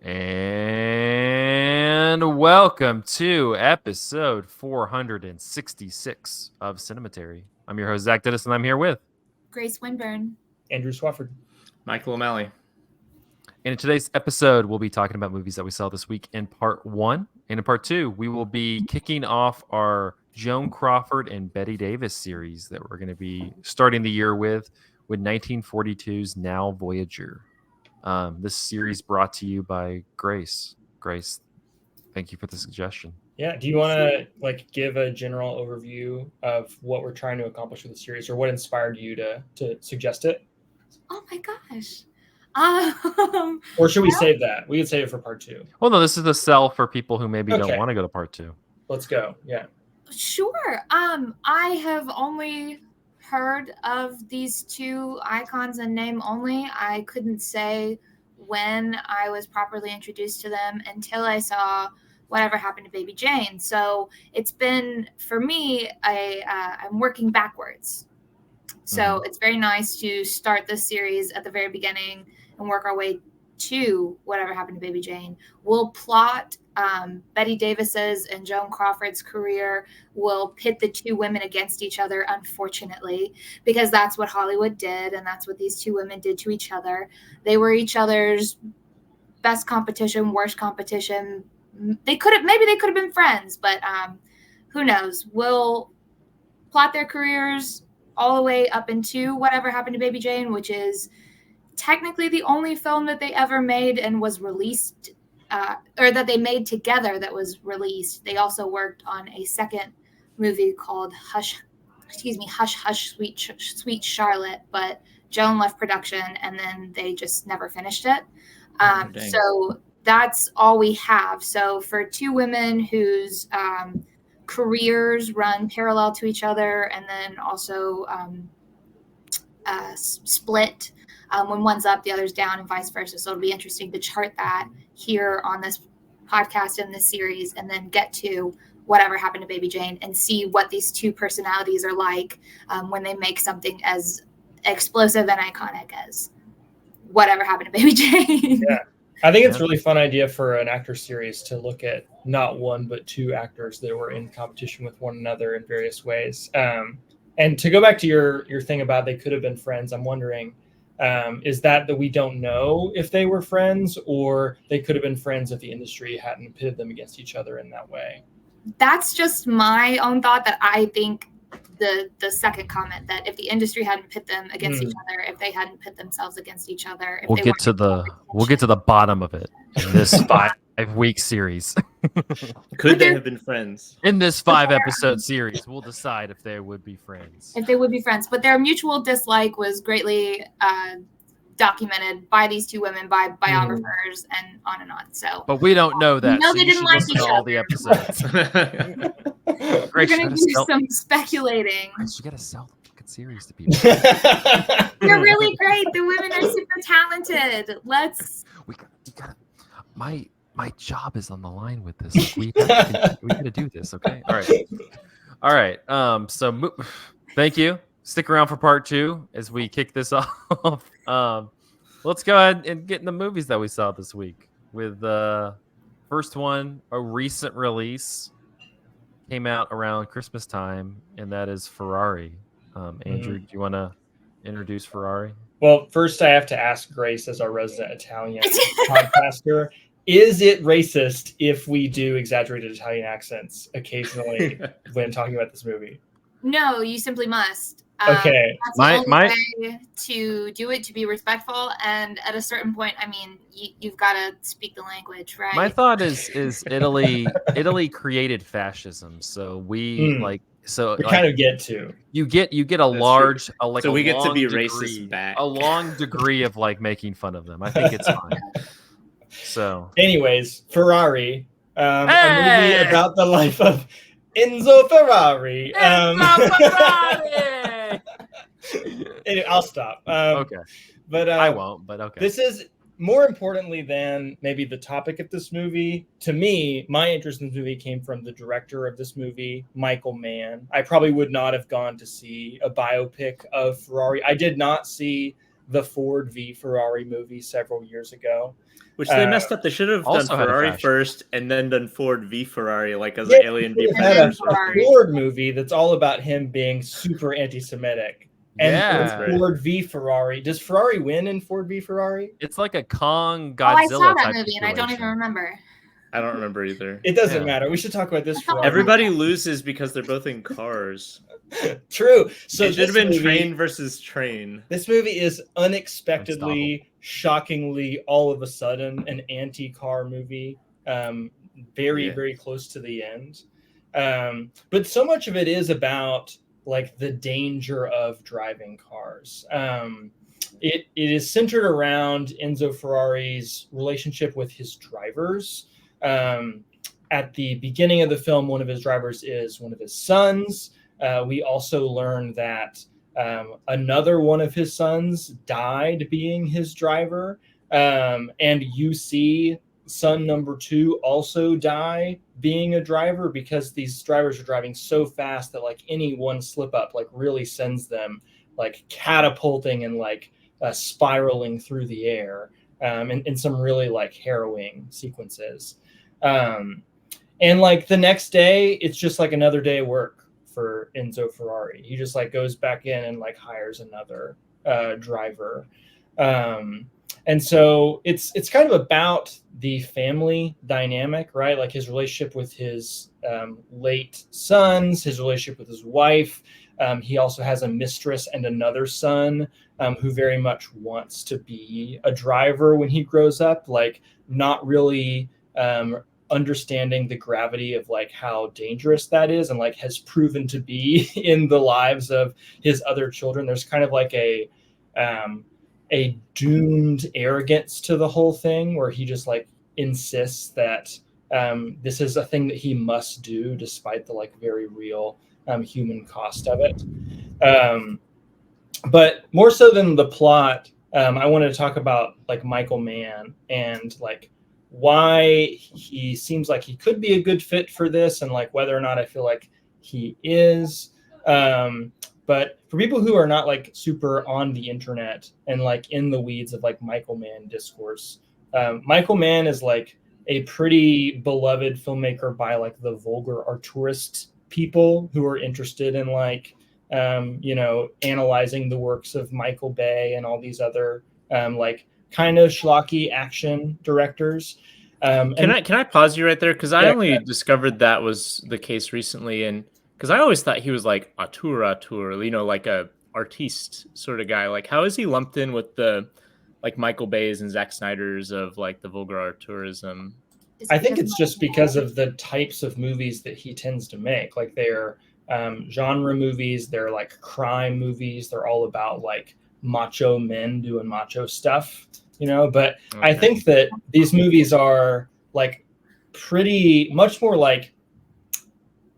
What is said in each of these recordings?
And welcome to episode 466 of Cinematary. I'm your host, Zach Dennis, and I'm here with Grace Winburn, Andrew Crawford, Michael O'Malley. And in today's episode, we'll be talking about movies that we saw this week in part 1. And in part 2, we will be kicking off our Joan Crawford and Bette Davis series that we're going to be starting the year with 1942's Now Voyager. This series brought to you by Grace. Grace, thank you for the suggestion. Yeah, do you want to give a general overview of what we're trying to accomplish with the series, or what inspired you to suggest it? Oh my gosh. Or should we save that? We could save it for part 2. Well, no, this is the sell for people who maybe don't want to go to part 2. Let's go. Yeah. Sure. I have only heard of these two icons in name only. I couldn't say when I was properly introduced to them until I saw Whatever Happened to Baby Jane. So it's been, for me, I'm working backwards. So It's very nice to start this series at the very beginning and work our way to Whatever Happened to Baby Jane. We'll plot Bette Davis's and Joan Crawford's career. We'll pit the two women against each other, unfortunately, because that's what Hollywood did, and that's what these two women did to each other. They were each other's best competition, worst competition. Maybe they could have been friends, but who knows? We'll plot their careers all the way up into Whatever Happened to Baby Jane, which is technically the only film that they ever made and was released, or that they made together that was released. They also worked on a second movie called Hush, Hush, Sweet Charlotte, but Joan left production and then they just never finished it. So that's all we have. So for two women whose careers run parallel to each other and then also split, when one's up, the other's down, and vice versa. So it'll be interesting to chart that here on this podcast in this series, and then get to Whatever Happened to Baby Jane and see what these two personalities are like when they make something as explosive and iconic as Whatever Happened to Baby Jane. Yeah, I think it's a really fun idea for an actor series to look at not one but two actors that were in competition with one another in various ways. And to go back to your thing about they could have been friends, I'm wondering, is that we don't know if they were friends, or they could have been friends if the industry hadn't pitted them against each other in that way? That's just my own thought, that I think the second comment, that if the industry hadn't pit them against each other, if they hadn't pit themselves against each other, if we'll get to the bottom of it in this 5-week series. Could they have been friends? In this 5-episode series, we'll decide if they would be friends. If they would be friends. But their mutual dislike was greatly documented by these two women, by biographers, and on and on. So, but we don't know that. No, so they didn't like each other. All the episodes. We're going to do some speculating. Grace, you got to sell the fucking series to people. They're really great. The women are super talented. My job is on the line with this. We got to do this, okay? All right. So thank you. Stick around for part 2 as we kick this off. Let's go ahead and get in the movies that we saw this week. With first one, a recent release, came out around Christmas time, and that is Ferrari. Andrew, do you want to introduce Ferrari? Well, first I have to ask Grace, as our resident Italian podcaster, is it racist if we do exaggerated Italian accents occasionally when talking about this movie? No, you simply must. Okay. That's the only way to do it, to be respectful. And at a certain point, I mean, you've got to speak the language, right? My thought is Italy created fascism. So we kind of get to. You get a large, so we get to be degree, racist back. A long degree of making fun of them. I think it's fine. So, anyways, Ferrari, a movie about the life of Enzo Ferrari. Anyway, I'll stop. Okay, but I won't. But okay, this is more importantly than maybe the topic of this movie. To me, my interest in this movie came from the director of this movie, Michael Mann. I probably would not have gone to see a biopic of Ferrari. I did not see the Ford v Ferrari movie several years ago. Which they messed up. They should have done Also had a Ferrari fashion. first and then done Ford v Ferrari, like as Yeah, an Alien v we had then a Ferrari. Ford movie that's all about him being super anti-Semitic. And Yeah. then Ford v Ferrari. Does Ferrari win in Ford v Ferrari? It's like a Kong Oh, I saw Godzilla that type movie and I don't even situation. remember. I don't remember either. It doesn't Yeah. matter. We should talk about this I thought Ferrari. Everybody loses because they're both in cars. True. So It should have been movie, train versus train. This movie is unexpectedly, shockingly, all of a sudden, an anti-car movie. Very, Yeah. very close to the end. But so much of it is about like the danger of driving cars. It is centered around Enzo Ferrari's relationship with his drivers. At the beginning of the film, one of his drivers is one of his sons. We also learn that another one of his sons died being his driver. And you see son number 2 also die being a driver because these drivers are driving so fast that like any one slip up like really sends them like catapulting and like spiraling through the air in some really like harrowing sequences. And like the next day, it's just like another day of work for Enzo Ferrari. He just like goes back in and like hires another driver. And so it's kind of about the family dynamic, right? Like his relationship with his late sons, his relationship with his wife. He also has a mistress and another son who very much wants to be a driver when he grows up, like not really understanding the gravity of like how dangerous that is and like has proven to be in the lives of his other children. There's kind of like a doomed arrogance to the whole thing where he just like insists that this is a thing that he must do despite the like very real human cost of it. But more so than the plot, I wanted to talk about like Michael Mann and like why he seems like he could be a good fit for this and like whether or not I feel like he is. But for people who are not like super on the internet and like in the weeds of like Michael Mann discourse, Michael Mann is like a pretty beloved filmmaker by like the vulgar artourist people who are interested in like analyzing the works of Michael Bay and all these other like kind of schlocky action directors. Can I pause you right there? Because I only discovered that was the case recently, and because I always thought he was like auteur, like a artiste sort of guy. Like, how is he lumped in with the like Michael Bay's and Zack Snyder's of like the vulgar auteurism? I think it's just because of the types of movies that he tends to make. Like they're genre movies, they're like crime movies. They're all about like macho men doing macho stuff, but okay. I think that these movies are like pretty much more like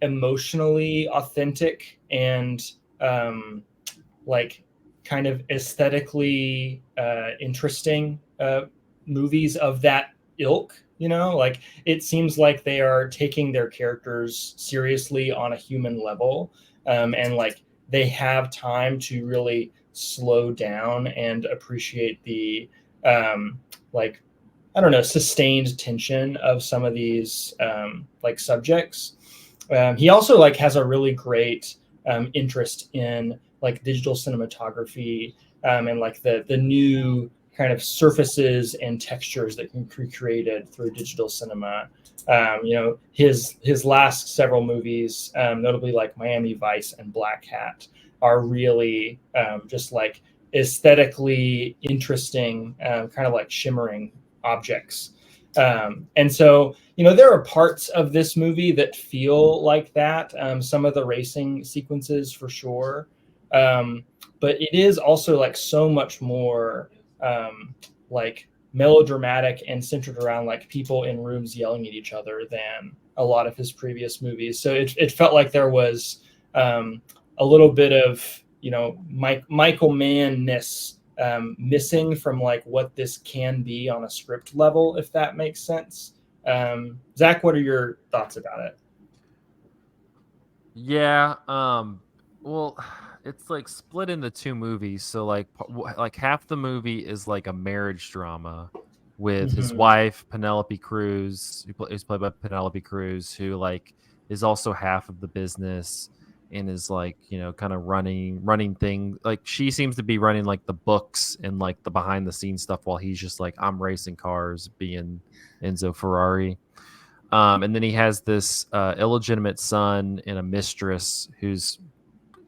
emotionally authentic and like kind of aesthetically interesting movies of that ilk. Like it seems like they are taking their characters seriously on a human level, and like they have time to really slow down and appreciate the like I don't know, sustained tension of some of these like subjects. He also like has a really great interest in like digital cinematography and like the new kind of surfaces and textures that can be created through digital cinema. His last several movies, notably like Miami Vice and Black Hat, are really just like aesthetically interesting, kind of like shimmering objects. And so, there are parts of this movie that feel like that. Some of the racing sequences for sure. But it is also like so much more like melodramatic and centered around like people in rooms yelling at each other than a lot of his previous movies. So it felt like there was a little bit of, Michael Mann-ness missing from like what this can be on a script level, if that makes sense. Zach, what are your thoughts about it? Yeah. Well, it's like split into two movies. So like half the movie is like a marriage drama, with his wife Penelope Cruz, who's played by Penelope Cruz, who like is also half of the business and is like, you know, kind of running things. Like she seems to be running like the books and like the behind the scenes stuff, while he's just like, I'm racing cars, being Enzo Ferrari. And then he has this illegitimate son and a mistress who's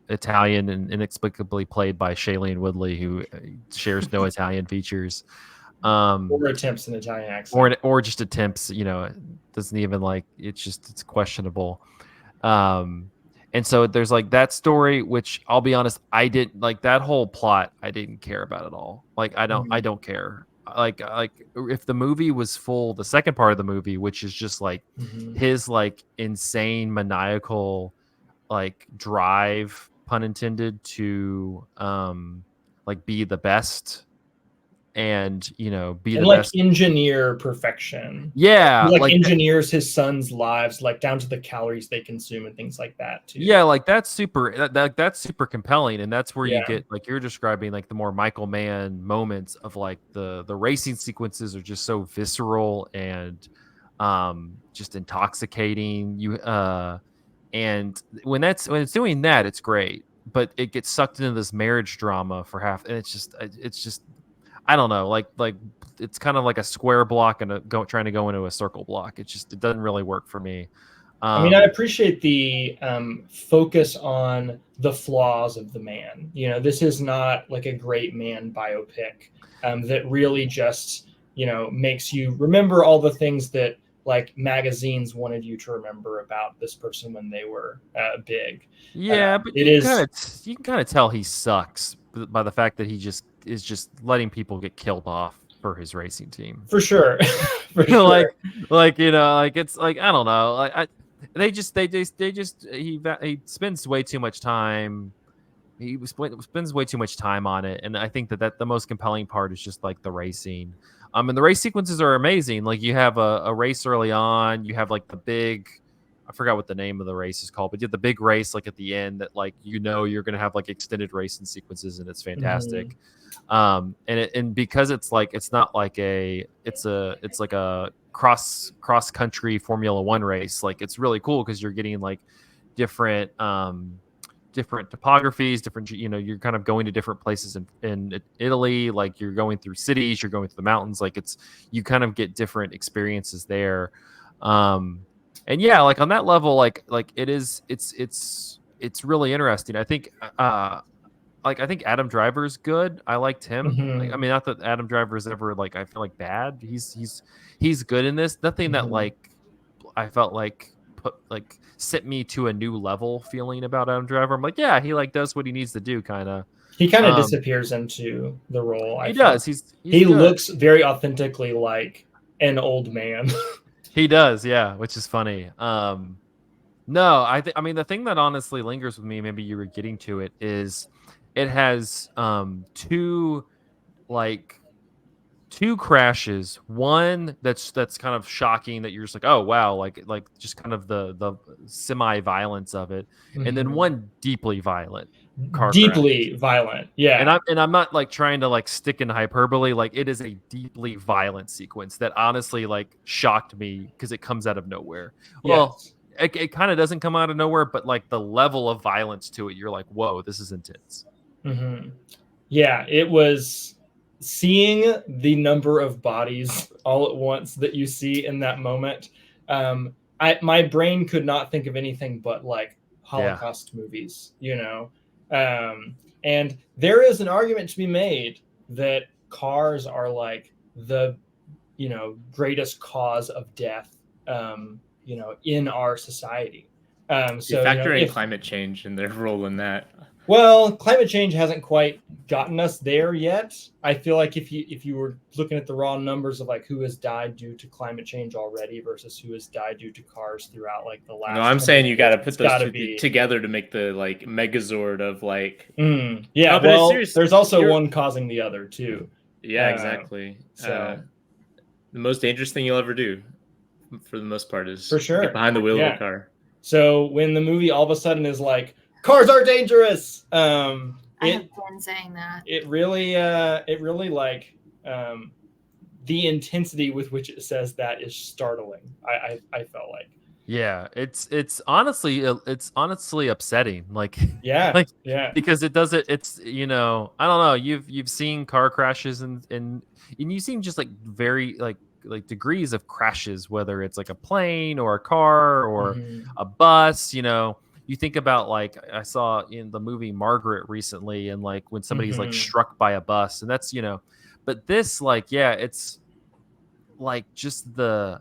Italian and inexplicably played by Shailene Woodley, who shares no Italian features. Or attempts an Italian accent. Or just attempts, you know, doesn't even like, it's questionable. And so there's like that story, which I'll be honest, I didn't like that whole plot. I didn't care about at all. Like I don't care. Like if the movie was full, the second part of the movie, which is just like his like insane maniacal like drive, pun intended, to like be the best and, you know, be and the like best, engineer perfection. yeah, he like engineers his son's lives, like down to the calories they consume and things like that too. Yeah, like that's super that's super compelling, and that's where you get, like you're describing, like the more Michael Mann moments of like the racing sequences are just so visceral and just intoxicating. And when it's doing that, it's great, but it gets sucked into this marriage drama for half, and it's just I don't know, like it's kind of like a square block and trying to go into a circle block. It doesn't really work for me. I mean, I appreciate the focus on the flaws of the man. You know, this is not like a great man biopic that really just, you know, makes you remember all the things that like magazines wanted you to remember about this person when they were big. Yeah, but you can kind of tell he sucks by the fact that he is just letting people get killed off for his racing team. For sure. For sure. like you know, like it's like I don't know, like he spends way too much time. He spends way too much time on it, and I think that the most compelling part is just like the racing. And the race sequences are amazing. Like you have a race early on, you have like the big, I forgot what the name of the race is called, but you have the big race like at the end that like, you know, you're gonna have like extended racing sequences, and it's fantastic. And because it's like, it's not like it's like a cross country Formula One race. Like it's really cool because you're getting like different topographies, different, you know, you're kind of going to different places in Italy. Like you're going through cities, you're going through the mountains. Like you kind of get different experiences there. And yeah, like on that level, like it's really interesting. I think I think Adam Driver's good. I liked him. Like, I mean, not that Adam Driver is ever like, I feel like bad. He's good in this. Nothing that like I felt like set me to a new level feeling about Adam Driver. I'm like, yeah, he like does what he needs to do, kind of. He kind of disappears into the role. He does. He looks very authentically like an old man. He does, yeah, which is funny. No, I mean the thing that honestly lingers with me, maybe you were getting to it, is it has two crashes. One that's kind of shocking, that you're just like, oh wow, like just kind of the semi-violence of it, and then one deeply violent car crash. Violent, yeah. And I'm not like trying to like stick in hyperbole. Like it is a deeply violent sequence that honestly like shocked me because it comes out of nowhere. Yes. Well, it kind of doesn't come out of nowhere, but like the level of violence to it, you're like, whoa, this is intense. Yeah, it was seeing the number of bodies all at once that you see in that moment. My brain could not think of anything but like Holocaust movies, you know. And there is an argument to be made that cars are like the, you know, greatest cause of death, you know, in our society. So factor in climate change and their role in that. Well, climate change hasn't quite gotten us there yet. I feel like if you were looking at the raw numbers of like who has died due to climate change already versus who has died due to cars throughout like the last. No, I'm saying you got to put those two together to make the like Megazord of like. Yeah, no, well, there's also one causing the other too. Yeah, exactly. So the most dangerous thing you'll ever do, for the most part, is for sure get behind the wheel of a car. So when the movie all of a sudden is like, cars are dangerous. I have been saying that. It really like the intensity with which it says that is startling. I felt like. Yeah, it's honestly upsetting. Like Yeah, like yeah. because it does it. It's I don't know. You've seen car crashes and you've seen just like very like degrees of crashes, whether it's like a plane or a car or Mhm. a bus. You think about like I saw in the movie Margaret recently, and like when somebody's like Mhm. struck by a bus, and that's but this like yeah, it's like just the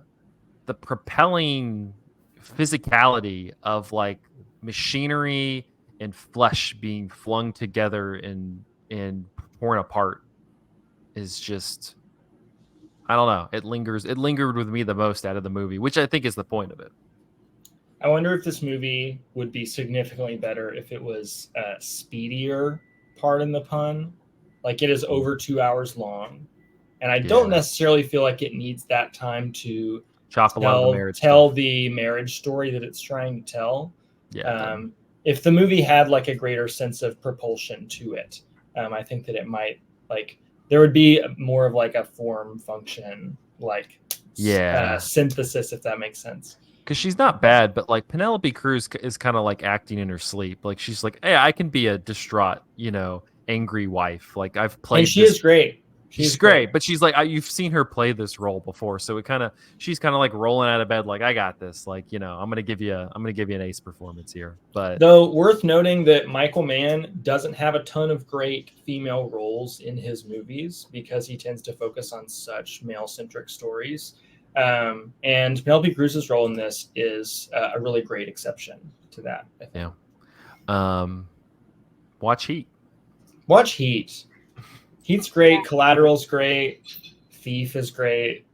propelling physicality of like machinery and flesh being flung together and torn apart is just I don't know. It lingered with me the most out of the movie, which I think is the point of it. I wonder if this movie would be significantly better if it was speedier, pardon the pun. Like it is over 2 hours long. And I don't Yeah. necessarily feel like it needs that time to Chop a lot of the marriage tell stuff. the marriage story that it's trying to tell. Yeah. It doesn't. If the movie had like a greater sense of propulsion to it, I think that it might like there would be more of like a form function like Yeah. synthesis, if that makes sense. Because she's not bad, but like Penelope Cruz is kind of like acting in her sleep. Like she's like, hey, I can be a distraught, angry wife. Like I've played And she this. is great. She's great, but she's like, you've seen her play this role before, so she's kind of like rolling out of bed, like I got this. Like I'm gonna give you an ace performance here. But though worth noting that Michael Mann doesn't have a ton of great female roles in his movies because he tends to focus on such male-centric stories. And Penelope Cruz's role in this is a really great exception to that, I think. Yeah. Watch Heat. Watch Heat. Heat's great. Collateral's great. Thief is great.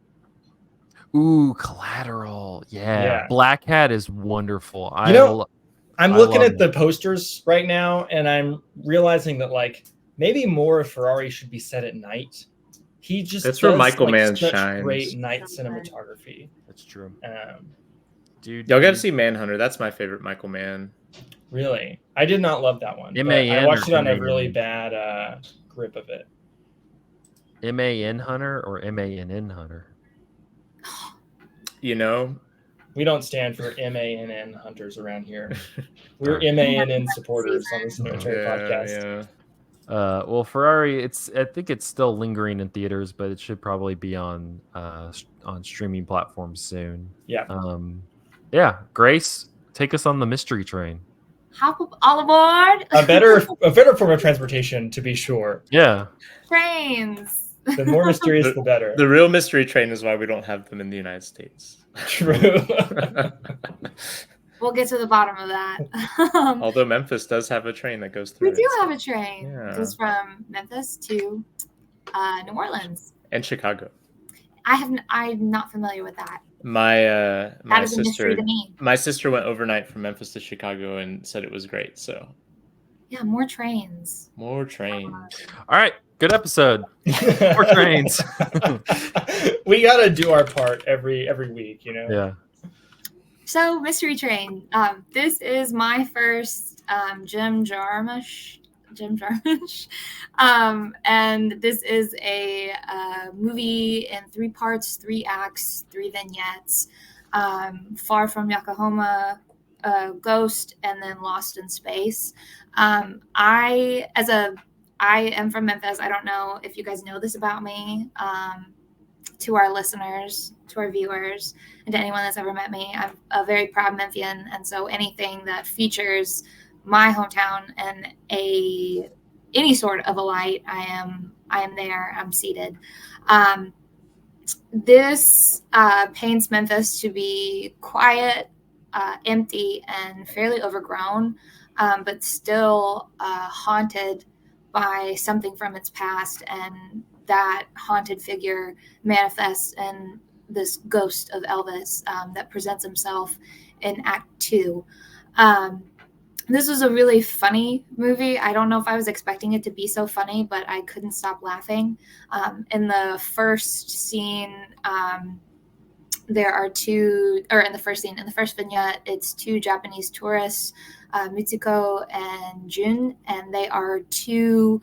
Ooh, Collateral. Yeah. Black Hat is wonderful. I'm looking at the posters right now, and I'm realizing that like maybe more of Ferrari should be set at night. He just that's where Michael Mann such shines. Great night cinematography. That's true. Dude, y'all got to see Manhunter. That's my favorite Michael Mann. Really, I did not love that one. I watched it on a really bad grip of it. MAN Hunter or MANN Hunter? We don't stand for MANN hunters around here. We're MANN supporters on the Cinematary podcast. Yeah. Well, Ferrari, I think it's still lingering in theaters, but it should probably be on streaming platforms soon. Yeah. Yeah. Grace, take us on the mystery train. Hop all aboard. A better form of transportation, to be sure. Yeah. Trains. The more mysterious, the better. The real mystery train is why we don't have them in the United States. True. We'll get to the bottom of that. Although Memphis does have a train that goes through. We do have a train. Yeah. It goes from Memphis to New Orleans and Chicago. I'm not familiar with that. My sister went overnight from Memphis to Chicago and said it was great. So yeah, more trains. More trains. All right, good episode. More trains. We gotta do our part every week, Yeah. So mystery train. This is my first Jim Jarmusch. And this is a movie in 3 parts, 3 acts, 3 vignettes. Far from Yokohama, Ghost, and then Lost in Space. I am from Memphis. I don't know if you guys know this about me. To our listeners, to our viewers, and to anyone that's ever met me, I'm a very proud Memphian, and so anything that features my hometown and any sort of a light, I am there. I'm seated. This paints Memphis to be quiet, empty, and fairly overgrown, but still haunted by something from its past, and that haunted figure manifests in this ghost of Elvis that presents himself in Act 2. This was a really funny movie. I don't know if I was expecting it to be so funny, but I couldn't stop laughing. In the first scene, in the first vignette, it's 2 Japanese tourists, Mitsuko and Jun, and they are 2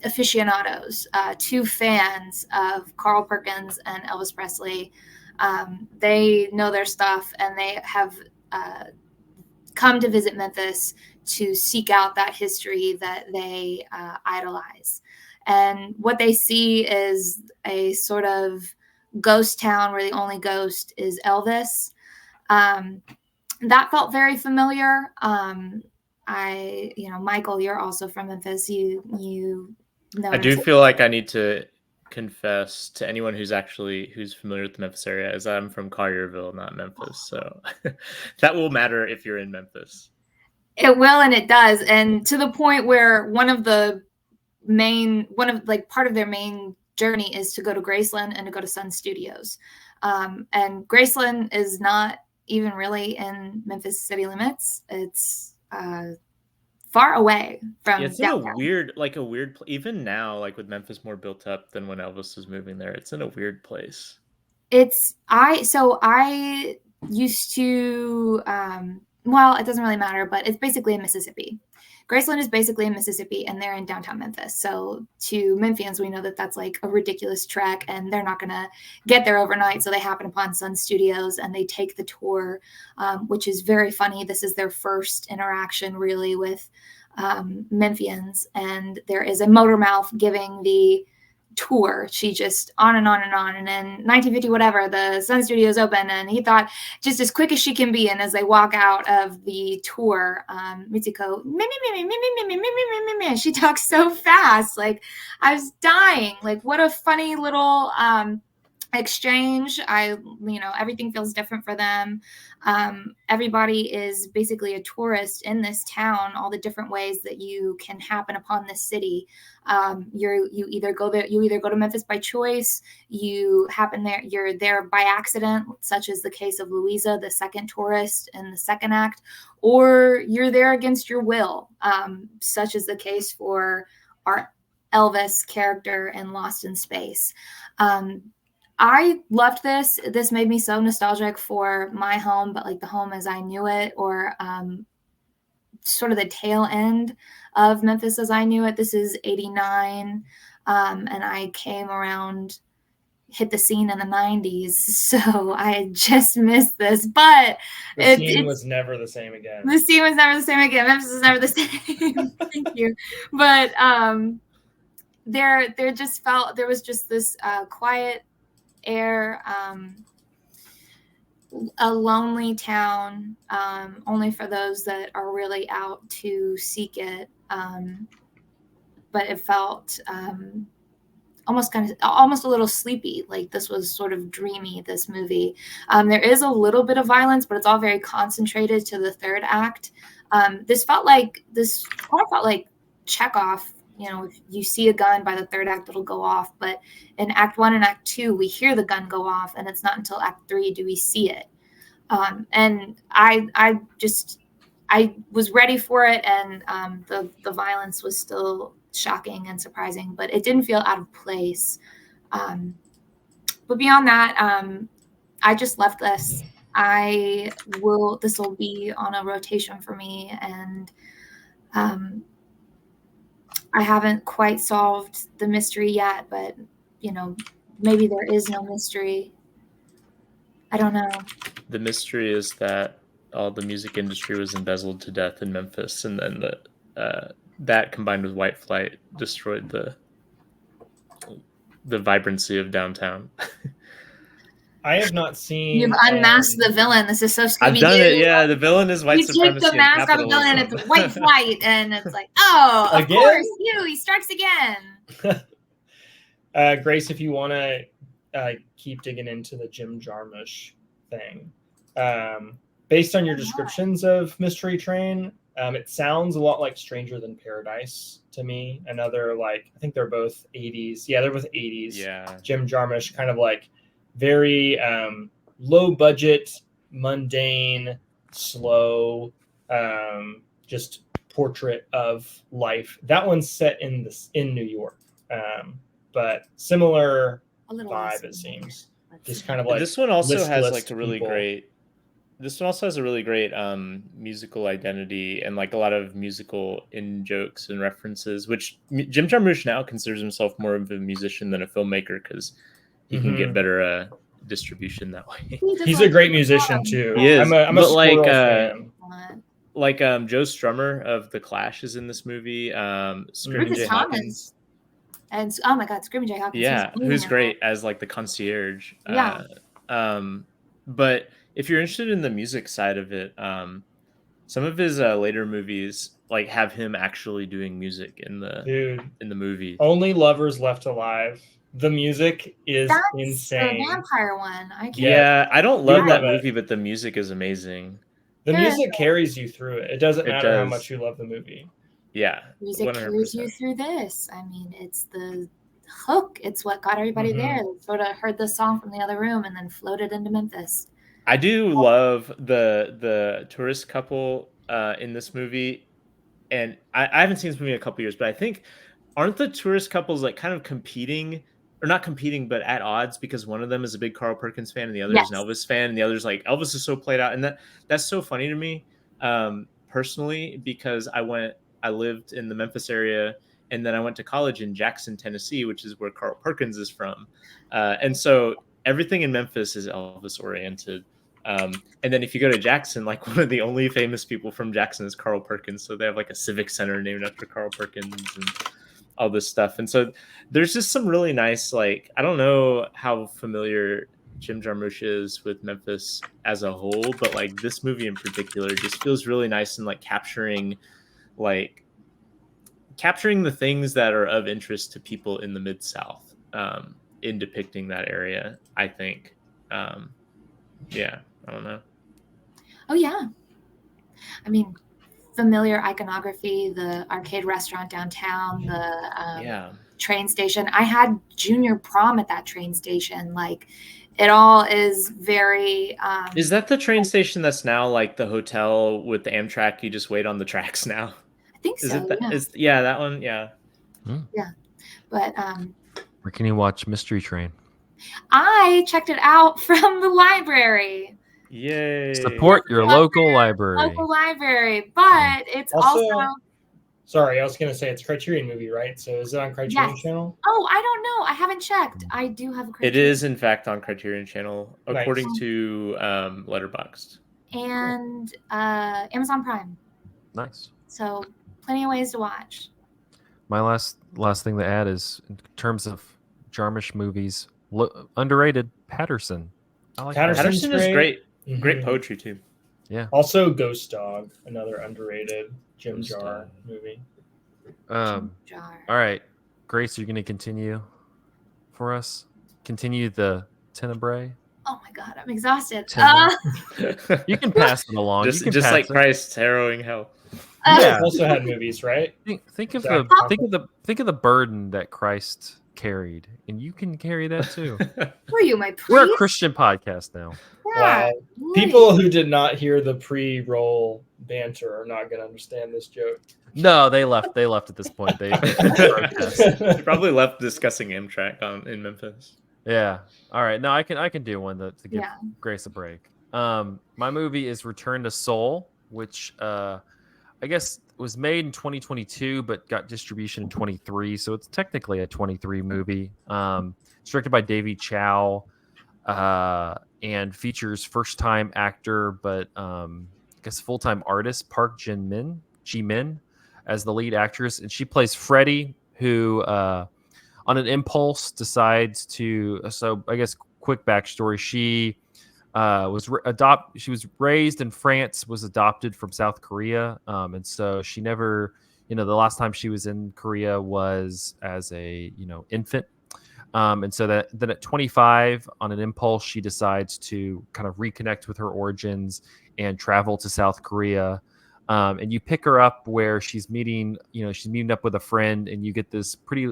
aficionados, two fans of Carl Perkins and Elvis Presley. They know their stuff, and they have come to visit Memphis to seek out that history that they idolize. And what they see is a sort of ghost town where the only ghost is Elvis. That felt very familiar. Michael, you're also from Memphis. You know. I do feel like I need to confess to anyone who's familiar with the Memphis area, as I'm from Collierville, not Memphis. So that will matter if you're in Memphis. It will, and it does. And to the point where part of their main journey is to go to Graceland and to go to Sun Studios. And Graceland is not even really in Memphis city limits. It's far away from it's downtown. in a weird even now, like with Memphis more built up than when Elvis was moving there. It's in a weird place. I used to well, it doesn't really matter, but it's basically in Mississippi. Graceland is basically in Mississippi, and they're in downtown Memphis. So to Memphians, we know that that's like a ridiculous trek, and they're not going to get there overnight. So they happen upon Sun Studios, and they take the tour, which is very funny. This is their first interaction really with Memphians, and there is a motor mouth giving the tour. She just on and on and on. And in 1950, whatever, the Sun Studios open, and he thought just as quick as she can be. And as they walk out of the tour, Mitsuko, she talks so fast. Like I was dying. Like what a funny little exchange. Everything feels different for them. Everybody is basically a tourist in this town, all the different ways that you can happen upon this city. You either go to Memphis by choice, you're there by accident, such as the case of Louisa, the second tourist in the second act, or you're there against your will, such as the case for our Elvis character in Lost in Space. I loved this. This made me so nostalgic for my home, but like the home as I knew it, or sort of the tail end of Memphis as I knew it. This is 89, and I came around, hit the scene in the 90s, so I just missed this. But the scene was never the same again. The scene was never the same again. Memphis is never the same. Thank you. But there was just this quiet air, a lonely town, only for those that are really out to seek it. But it felt almost a little sleepy. Like this was sort of dreamy, this movie. There is a little bit of violence, but it's all very concentrated to the third act. This felt like Chekhov. If you see a gun by the third act, it'll go off. But in Act 1 and Act 2, we hear the gun go off, and it's not until Act 3 do we see it. And I was ready for it, and the violence was still shocking and surprising, but it didn't feel out of place. But beyond that, I just left this. This will be on a rotation for me, and I haven't quite solved the mystery yet, but maybe there is no mystery. I don't know. The mystery is that all the music industry was embezzled to death in Memphis, and then that combined with white flight destroyed the vibrancy of downtown. I have not seen. You've unmasked the villain. This is so Scooby-Doo. I've done it. Yeah, the villain is white supremacy. You take the mask off the villain, and it's white flight, and it's like, oh, of course, he strikes again. Grace, if you want to keep digging into the Jim Jarmusch thing, based on your descriptions of Mystery Train, it sounds a lot like Stranger Than Paradise to me. Another, I think they're both 80s. Yeah, they're both 80s. Yeah. Jim Jarmusch, kind of like very low budget, mundane, slow, just portrait of life. That one's set in New York, but similar vibe, it seems. Just kind of like this one also has listless like a really people. great This one also has a really great musical identity and like a lot of musical in jokes and references, which Jim Jarmusch now considers himself more of a musician than a filmmaker because he can get better distribution that way. He's a great musician too. He is. I'm a But Squirrel fan. Like Joe Strummer of The Clash is in this movie. Screaming Jay Hawkins. And oh my God, Screaming Jay Hawkins. Yeah, who's great as like the concierge. Yeah. But if you're interested in the music side of it, some of his later movies like have him actually doing music in the movie. Only Lovers Left Alive. The music is insane. The vampire one. I don't love that movie, but the music is amazing. The music carries you through it. It doesn't matter how much you love the movie. Yeah. Music 100%. Carries you through this. I mean, it's the hook. It's what got everybody there. They sort of heard the song from the other room and then floated into Memphis. I do love the tourist couple in this movie. And I haven't seen this movie in a couple years, but I think aren't the tourist couples like kind of competing, or not competing, but at odds, because one of them is a big Carl Perkins fan and the other is an Elvis fan, and the other's like, Elvis is so played out. And that's so funny to me personally, because I lived in the Memphis area, and then I went to college in Jackson, Tennessee, which is where Carl Perkins is from. And so everything in Memphis is Elvis oriented. And then if you go to Jackson, like one of the only famous people from Jackson is Carl Perkins. So they have like a civic center named after Carl Perkins and all this stuff. And so there's just some really nice, like, I don't know how familiar Jim Jarmusch is with Memphis as a whole, but like this movie in particular just feels really nice and like capturing the things that are of interest to people in the Mid-South in depicting that area, I think. I don't know. Oh, yeah. I mean, familiar iconography, the arcade restaurant downtown, the train station. I had junior prom at that train station. Like, it all is very... is that the train station that's now like the hotel with the Amtrak? You just wait on the tracks now? I think so, that one, yeah. Yeah, but... where can you watch Mystery Train? I checked it out from the library. Yay! Support your local library. But it's also... Sorry, I was going to say it's a Criterion movie, right? So is it on Criterion Channel? Oh, I don't know. I haven't checked. I do have a Criterion. It is, in fact, on Criterion Channel, according to Letterboxd. And Amazon Prime. Nice. So plenty of ways to watch. My last thing to add is, in terms of Jarmusch movies, underrated Patterson. I like Patterson is great. Mm-hmm. Great poetry too. Yeah. Also, Ghost Dog, another underrated Jim Jar movie. All right, Grace, you're going to continue for us. Continue the Tenebrae. Oh my God, I'm exhausted. You can pass it along. Just like Christ's harrowing hell. Also had movies, right? Think of the burden that Christ carried, and you can carry that too. Were you my priest? We're a Christian podcast now. Yeah, wow. People who did not hear the pre-roll banter are not going to understand this joke. No, they left at this point. They probably left discussing Amtrak in Memphis. Yeah. All right. No, I can do one to give Grace a break. My movie is Return to Seoul, which I guess was made in 2022, but got distribution in 23. So it's technically a 23 movie. It's directed by Davy Chow, and features first-time actor, but I guess full-time artist Park Ji-min as the lead actress, and she plays Freddie, who on an impulse decides to. So I guess quick backstory: she she was raised in France, was adopted from South Korea, and so she never, the last time she was in Korea was as a infant, and so then at 25, on an impulse, she decides to kind of reconnect with her origins and travel to South Korea. And you pick her up where she's meeting up with a friend, and you get this pretty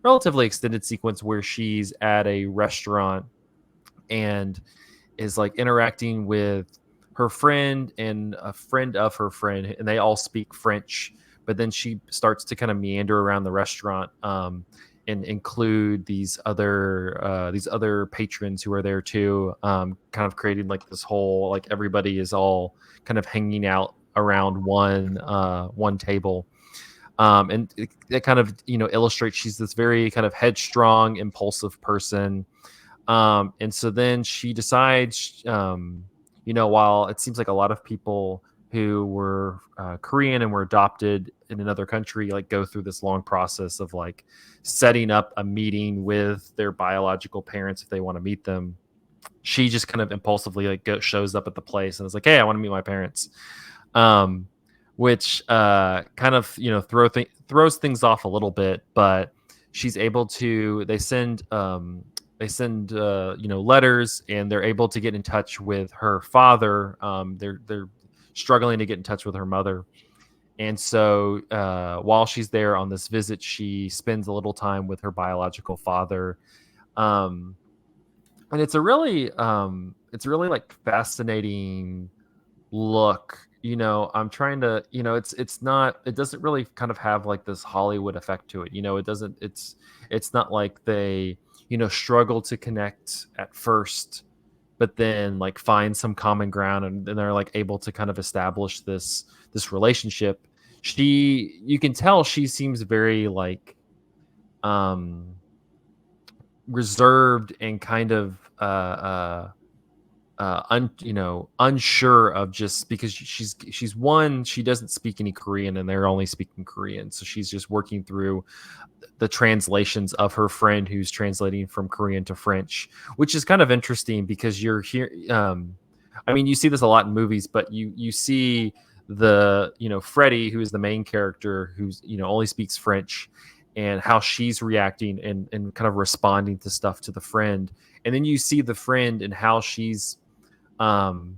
relatively extended sequence where she's at a restaurant and is like interacting with her friend and a friend of her friend, and they all speak French, but then she starts to kind of meander around the restaurant, and and include these other patrons who are there too, kind of creating like this whole, like everybody is all kind of hanging out around one table. And it kind of, illustrates she's this very kind of headstrong, impulsive person. And so then she decides, while it seems like a lot of people who were Korean and were adopted in another country, like go through this long process of like setting up a meeting with their biological parents if they want to meet them. She just kind of impulsively like shows up at the place and is like, "Hey, I want to meet my parents," which kind of throws things off a little bit. But she's able to. They send letters, and they're able to get in touch with her father. They're struggling to get in touch with her mother. And so while she's there on this visit, she spends a little time with her biological father. And it's a really like fascinating look. I'm trying to, it doesn't really kind of have like this Hollywood effect to it. It's not like they, struggle to connect at first, but then like find some common ground, and then they're like able to kind of establish this relationship. You can tell she seems very like reserved and kind of unsure of, just because she doesn't speak any Korean and they're only speaking Korean, so she's just working through the translations of her friend who's translating from Korean to French, which is kind of interesting because you're here. You see this a lot in movies, but you see the Freddie, who is the main character, who's only speaks French, and how she's reacting and kind of responding to stuff to the friend, and then you see the friend and how she's kind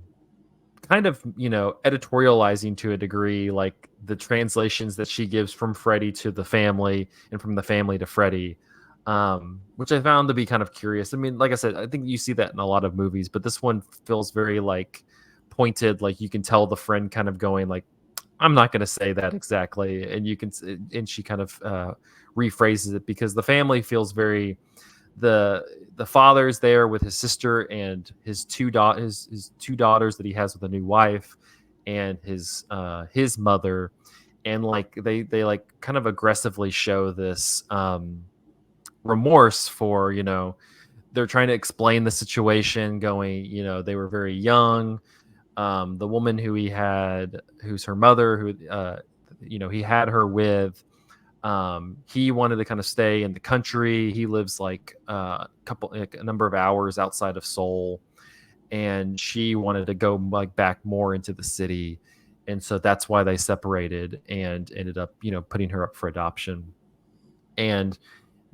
of editorializing to a degree, like the translations that she gives from Freddie to the family and from the family to Freddie, which I found to be kind of curious. I mean, like I said, I think you see that in a lot of movies, but this one feels very like pointed. Like you can tell the friend kind of going like, I'm not going to say that exactly, and she kind of rephrases it because the family feels very. The father's there with his sister and his two daughters that he has with a new wife, and his mother, and like they like kind of aggressively show this remorse for they're trying to explain the situation, going they were very young. The woman who's her mother, who he had her with. He wanted to kind of stay in the country. He lives like a number of hours outside of Seoul, and she wanted to go like back more into the city, and so that's why they separated and ended up putting her up for adoption. And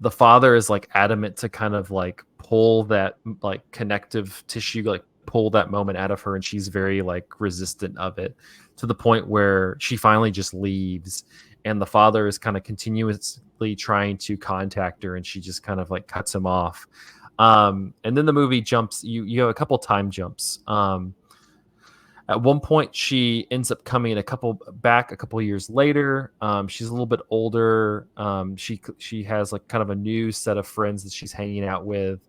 the father is like adamant to kind of like pull that like connective tissue, like pull that moment out of her, and she's very like resistant of it, to the point where she finally just leaves. And the father is kind of continuously trying to contact her, and she just kind of like cuts him off. And then the movie jumps. You have a couple time jumps. At one point, she ends up coming a couple years later. She's a little bit older. She has like kind of a new set of friends that she's hanging out with,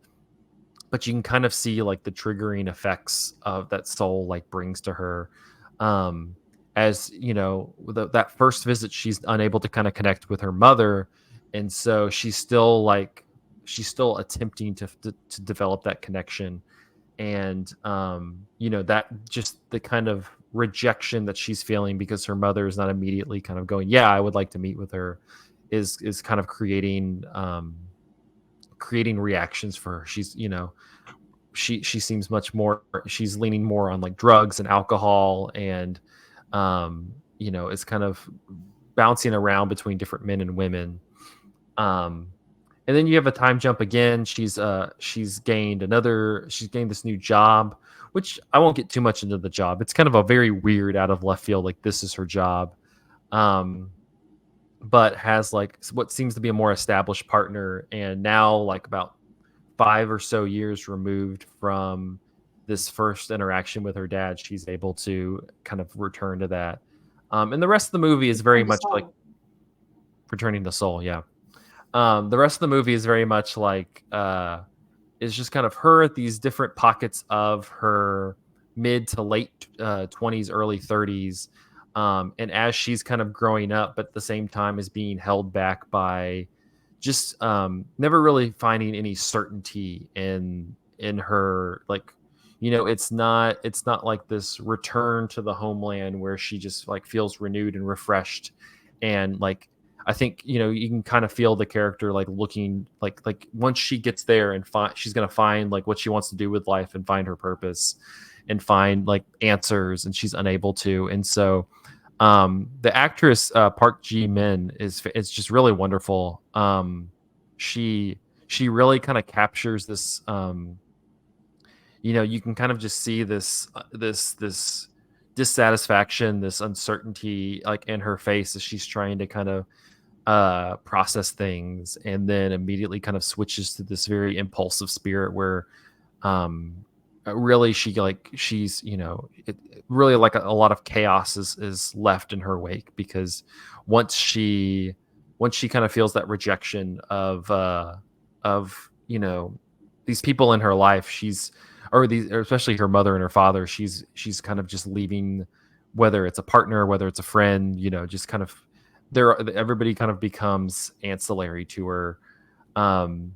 but you can kind of see like the triggering effects of that Soul like brings to her. As that first visit, she's unable to kind of connect with her mother, and so she's still attempting to develop that connection. And that just the kind of rejection that she's feeling because her mother is not immediately kind of going, yeah, I would like to meet with her, is kind of creating reactions for her. She's she seems much more, she's leaning more on like drugs and alcohol, and is kind of bouncing around between different men and women. And then you have a time jump again. She's gained this new job, which I won't get too much into the job. It's kind of a very weird, out of left field, like this is her job. But has like what seems to be a more established partner, and now like about 5 or so years removed from this first interaction with her dad, she's able to kind of return to that. And the rest of the movie is very much like returning to Seoul. Yeah. The rest of the movie is very much like is just kind of her at these different pockets of her mid to late 20s, early 30s. And as she's kind of growing up, but at the same time is being held back by just never really finding any certainty in her, like, it's not like this return to the homeland where she just like feels renewed and refreshed. And like, I think, you can kind of feel the character like looking like once she gets there and she's going to find like what she wants to do with life and find her purpose and find like answers, and she's unable to. And so the actress Park Ji Min is just really wonderful. She really kind of captures this. You can kind of just see this dissatisfaction, this uncertainty, like in her face as she's trying to kind of process things, and then immediately kind of switches to this very impulsive spirit where really she's really like a lot of chaos is left in her wake, because once she kind of feels that rejection of these people in her life, or especially her mother and her father, she's kind of just leaving, whether it's a partner, whether it's a friend, just kind of everybody kind of becomes ancillary to her. And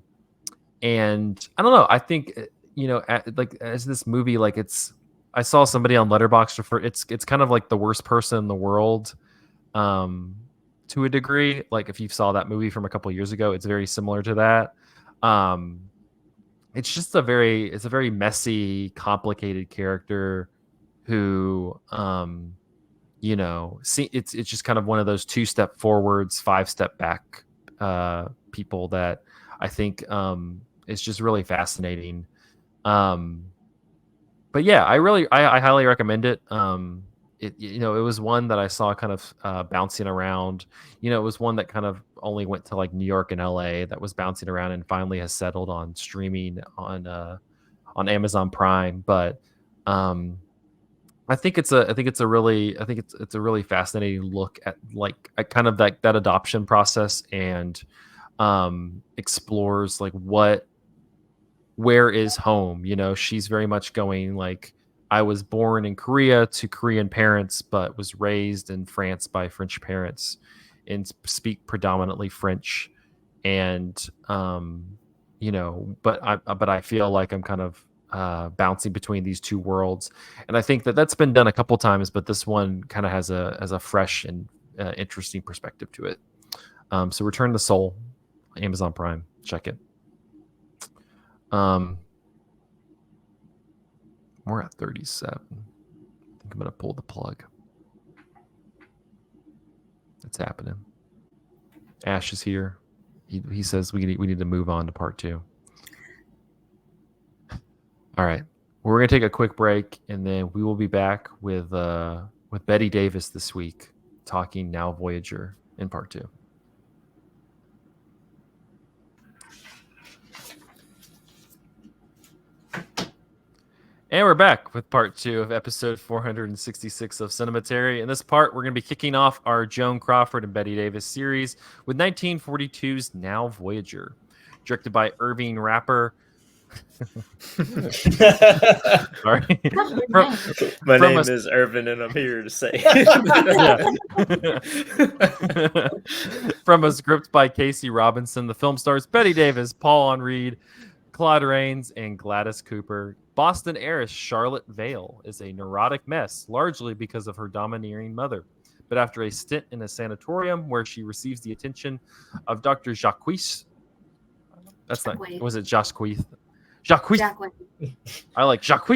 I don't know, I think like as this movie, like I saw somebody on Letterboxd refer it's kind of like the worst person in the world to a degree. Like if you saw that movie from a couple years ago, it's very similar to that. It's just a very messy, complicated character who it's just kind of one of those 2-step forwards, 5-step back people that I think is just really fascinating. But yeah, I highly recommend it. It was one that I saw kind of bouncing around. It was one that kind of only went to like New York and LA, that was bouncing around and finally has settled on streaming on Amazon Prime. But I think it's a really fascinating look at kind of that adoption process, and explores like where is home. She's very much going like, I was born in Korea to Korean parents, but was raised in France by French parents and speak predominantly French. And but I feel like I'm kind of bouncing between these two worlds, and I think that's been done a couple times, but this one kind of has a fresh and interesting perspective to it. So Return to Seoul, Amazon Prime, check it. We're at 37. I think I'm gonna pull the plug. It's happening. Ash is here. He says we need to move on to part 2. All right, we're gonna take a quick break, and then we will be back with Bette Davis this week, talking Now Voyager in part 2. And we're back with part 2 of episode 466 of Cinematary. In this part, we're going to be kicking off our Joan Crawford and Bette Davis series with 1942's Now Voyager, directed by Irving Rapper. Sorry. My name is Irvin, and I'm here to say. From a script by Casey Robinson, the film stars Bette Davis, Paul Henreid, Claude Rains, and Gladys Cooper. Boston heiress Charlotte Vale is a neurotic mess, largely because of her domineering mother. But after a stint in a sanatorium where she receives the attention of Dr. Jacques, that's not, was it Jacques? Jacques. I like Jacques.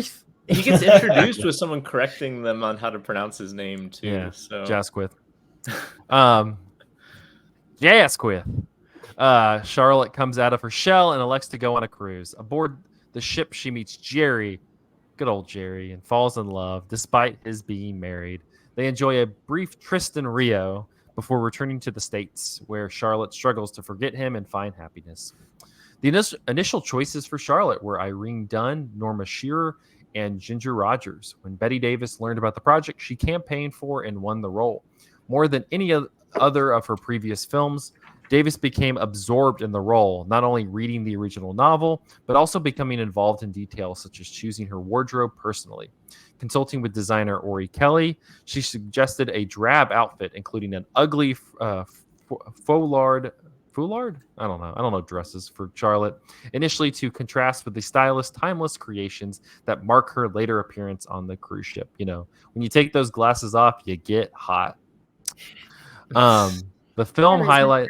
He gets introduced with someone correcting them on how to pronounce his name too. Yeah, so Jasquith. Charlotte comes out of her shell and elects to go on a cruise. Aboard the ship, she meets Jerry, good old Jerry, and falls in love despite his being married. They enjoy a brief tryst in Rio before returning to the States, where Charlotte struggles to forget him and find happiness. The initial choices for Charlotte were Irene Dunne, Norma Shearer, and Ginger Rogers. When Bette Davis learned about the project, she campaigned for and won the role. More than any other of her previous films, Davis became absorbed in the role, not only reading the original novel, but also becoming involved in details such as choosing her wardrobe personally. Consulting with designer Ori Kelly, she suggested a drab outfit, including an ugly foulard. Foulard? I don't know. I don't know dresses for Charlotte. Initially, to contrast with the stylish, timeless creations that mark her later appearance on the cruise ship. You know, when you take those glasses off, you get hot. The film highlight.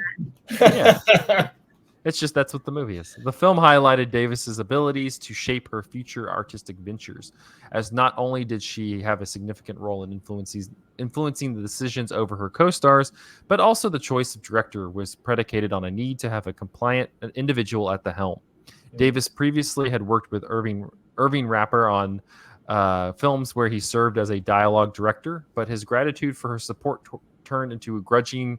Yeah. It's just that's what the movie is. The film highlighted Davis's abilities to shape her future artistic ventures, as not only did she have a significant role in influencing the decisions over her co-stars, but also the choice of director was predicated on a need to have a compliant individual at the helm. Davis previously had worked with Irving Rapper on films where he served as a dialogue director, but his gratitude for her support turned into a grudging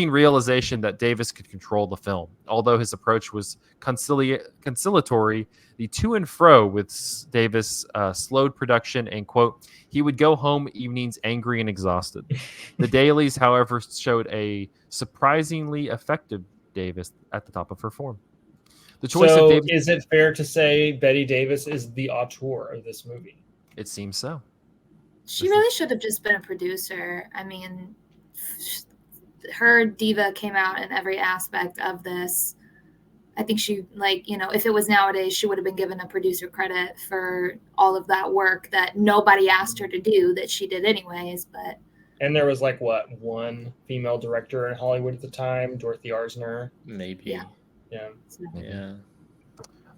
realization that Davis could control the film. Although his approach was conciliatory, the to and fro with Davis slowed production, and, quote, he would go home evenings angry and exhausted. The dailies, however, showed a surprisingly effective Davis at the top of her form. The choice of Davis, is it fair to say Bette Davis is the auteur of this movie? It seems so. She really should have just been a producer. I mean, her diva came out in every aspect of this. I think she, like, you know, if it was nowadays, she would have been given a producer credit for all of that work that nobody asked her to do that she did anyways. But and there was like one female director in Hollywood at the time, Dorothy Arzner. Maybe. Yeah.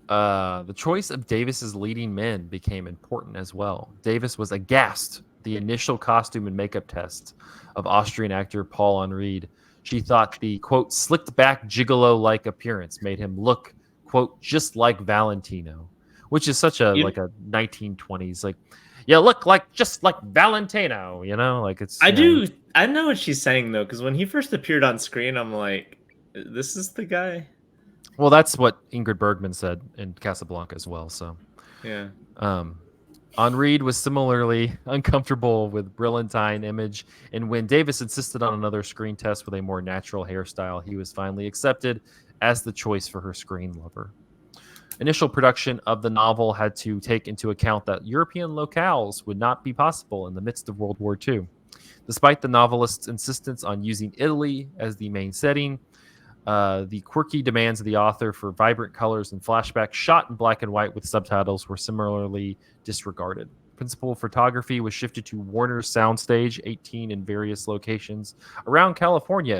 The choice of Davis's leading men became important as well. Davis was aghast the initial costume and makeup tests of Austrian actor Paul Henreid. She thought the, quote, slicked back gigolo-like appearance made him look, quote, just like Valentino, which is such a like a 1920s, like, you look like just like Valentino, you know, like it's. I know what she's saying though, because when he first appeared on screen, I'm like, this is the guy. Well, that's what Ingrid Bergman said in Casablanca as well. So, yeah. Henreid was similarly uncomfortable with Brilliantine image, and when Davis insisted on another screen test with a more natural hairstyle, he was finally accepted as the choice for her screen lover. Initial production of the novel had to take into account that European locales would not be possible in the midst of World War II. Despite the novelist's insistence on using Italy as the main setting, the quirky demands of the author for vibrant colors and flashbacks shot in black and white with subtitles were similarly disregarded. Principal photography was shifted to Warner's Soundstage 18 in various locations around California,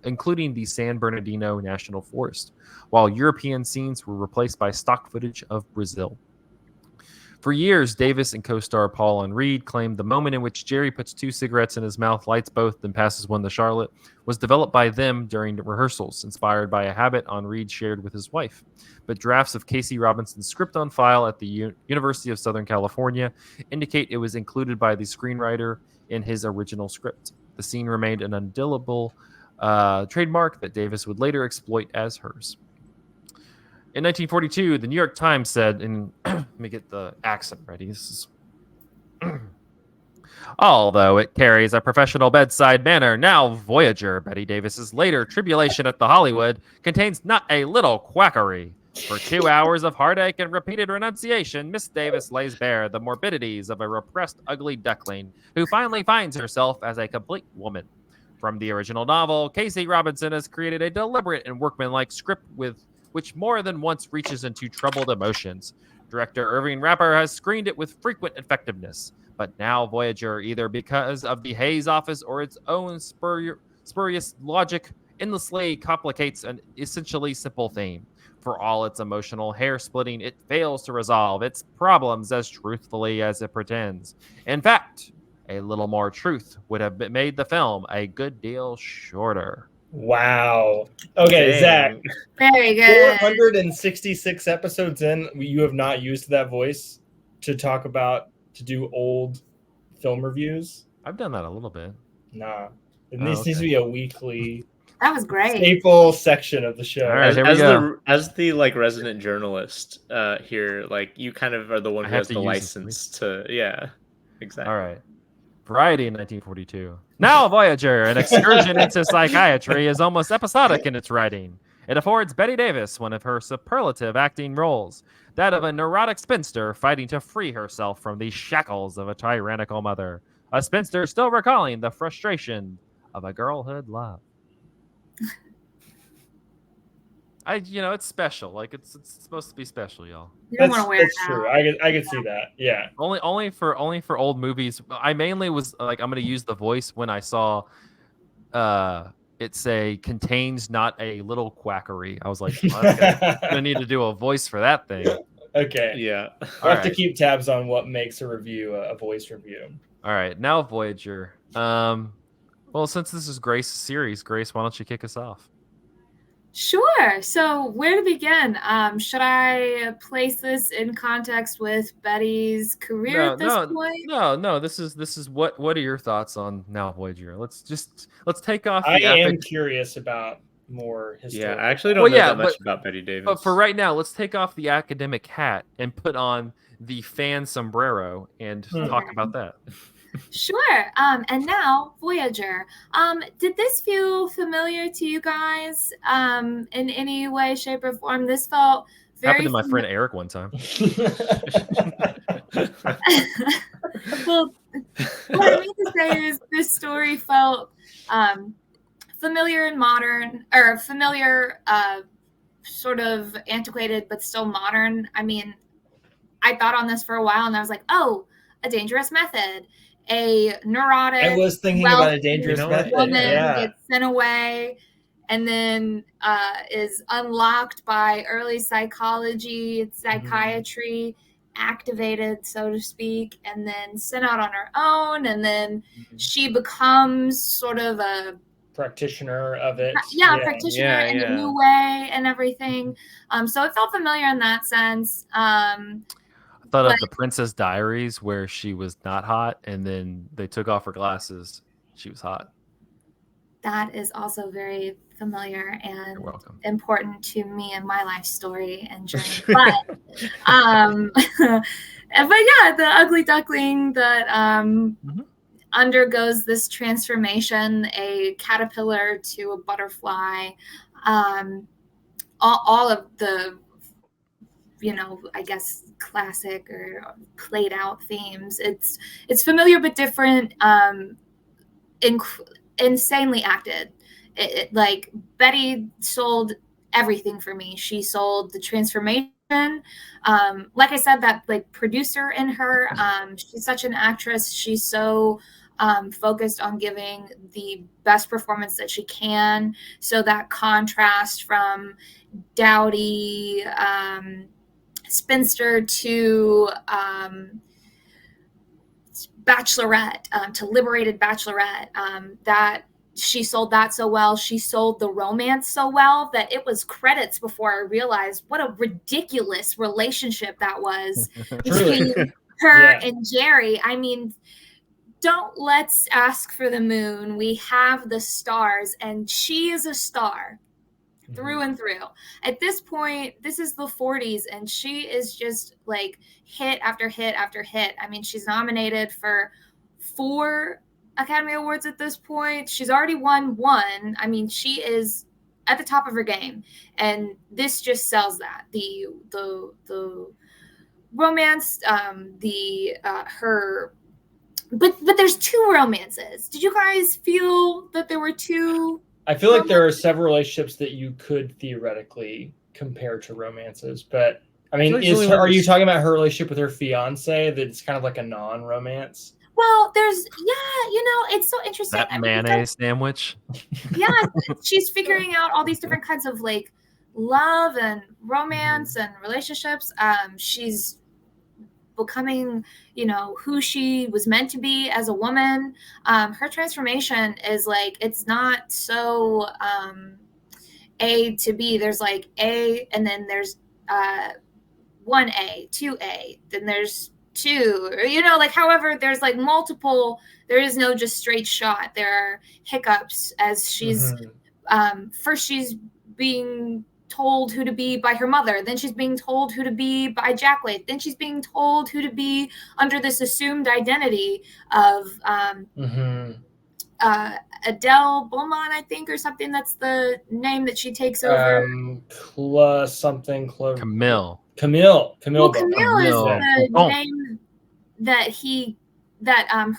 including the San Bernardino National Forest, while European scenes were replaced by stock footage of Brazil. For years, Davis and co-star Paul Henreid claimed the moment in which Jerry puts 2 cigarettes in his mouth, lights both, then passes one to Charlotte, was developed by them during the rehearsals, inspired by a habit Henreid shared with his wife. But drafts of Casey Robinson's script on file at the University of Southern California indicate it was included by the screenwriter in his original script. The scene remained an indelible trademark that Davis would later exploit as hers. In 1942, the New York Times said, and let me get the accent ready. This is although it carries a professional bedside manner, now Voyager, Bette Davis's later tribulation at the Hollywood, contains not a little quackery. For 2 hours of heartache and repeated renunciation, Miss Davis lays bare the morbidities of a repressed, ugly duckling who finally finds herself as a complete woman. From the original novel, Casey Robinson has created a deliberate and workmanlike script which more than once reaches into troubled emotions. Director Irving Rapper has screened it with frequent effectiveness, but now Voyager, either because of the Hayes office or its own spurious logic, endlessly complicates an essentially simple theme. For all its emotional hair-splitting, it fails to resolve its problems as truthfully as it pretends. In fact, a little more truth would have made the film a good deal shorter. Wow. Okay, Dang. Zach. very good. 466 episodes in, you have not used that voice to do old film reviews? I've done that a little bit. Nah. It Oh, needs okay. to be a weekly That was great. staple section of the show. All right, here we go. As the like resident journalist here, like you kind of are the one I who have has to the use this license to, yeah, exactly. All right. Variety in 1942. Now Voyager, an excursion into psychiatry, is almost episodic in its writing. It affords Bette Davis one of her superlative acting roles, that of a neurotic spinster fighting to free herself from the shackles of a tyrannical mother. A spinster still recalling the frustration of a girlhood love. It's special. Like it's supposed to be special, y'all. You don't want to wear it That's true. out. I could see that. Yeah. Only for old movies. I mainly was like, I'm gonna use the voice when I saw it say contains not a little quackery. I was like, well, I'm gonna need to do a voice for that thing. Okay. Yeah. We'll have to keep tabs on what makes a review a voice review. All right, now Voyager. Well, since this is Grace's series, Grace, why don't you kick us off? Sure. So where to begin? Should I place this in context with Betty's career at this point? No. This is what are your thoughts on Now Voyager? Let's take off. I am curious about more history. Yeah, I actually don't know that much about Bette Davis. But for right now, let's take off the academic hat and put on the fan sombrero and talk about that. Sure. And now Voyager. Did this feel familiar to you guys in any way, shape, or form? This felt very happened to my friend Eric one time. Well, what I mean to say is this story felt familiar and modern, or familiar, sort of antiquated, but still modern. I mean, I thought on this for a while and I was like, oh, a dangerous method. A neurotic, I was thinking about a dangerous method. Woman gets sent away and then is unlocked by early psychology, psychiatry, activated, so to speak, and then sent out on her own. And then she becomes sort of a practitioner of it. Practitioner in a new way and everything. So it felt familiar in that sense. I thought of the Princess Diaries, where she was not hot, and then they took off her glasses. She was hot. That is also very familiar and important to me and my life story and journey. But, but yeah, the ugly duckling that undergoes this transformation, a caterpillar to a butterfly, all of the, I guess, classic or played out themes. It's familiar but different, insanely acted. Like Bette sold everything for me. She sold the transformation. Like I said, that like producer in her, she's such an actress. She's so focused on giving the best performance that she can. So that contrast from dowdy, spinster to bachelorette, to liberated bachelorette, that she sold that so well. She sold the romance so well that it was credits before I realized what a ridiculous relationship that was between her and Jerry. I mean, let's ask for the moon. We have the stars, and she is a star through and through. At this point, this is the 40s, and she is just like hit after hit after hit. I mean, she's nominated for 4 Academy Awards at this point. She's already won 1. I mean, she is at the top of her game, and this just sells that. The romance, her. But there's 2 romances. Did you guys feel that there were 2? I feel like there are several relationships that you could theoretically compare to romances, but I mean, are you talking about her relationship with her fiance that's kind of like a non-romance? Well, there's, it's so interesting. That mayonnaise sandwich. Yeah, she's figuring out all these different kinds of like love and romance and relationships. She's becoming, who she was meant to be as a woman. Her transformation is like, it's not so A to B. There's like A, and then there's 1A, 2A, then there's 2, or, however, there's like multiple. There is no just straight shot. There are hiccups as she's first she's being told who to be by her mother. Then she's being told who to be by Jackway. Then she's being told who to be under this assumed identity of Adele Beaumont, I think, or something. That's the name that she takes over. Camille. Camille Well, Beaumont. Camille is the Oh. name that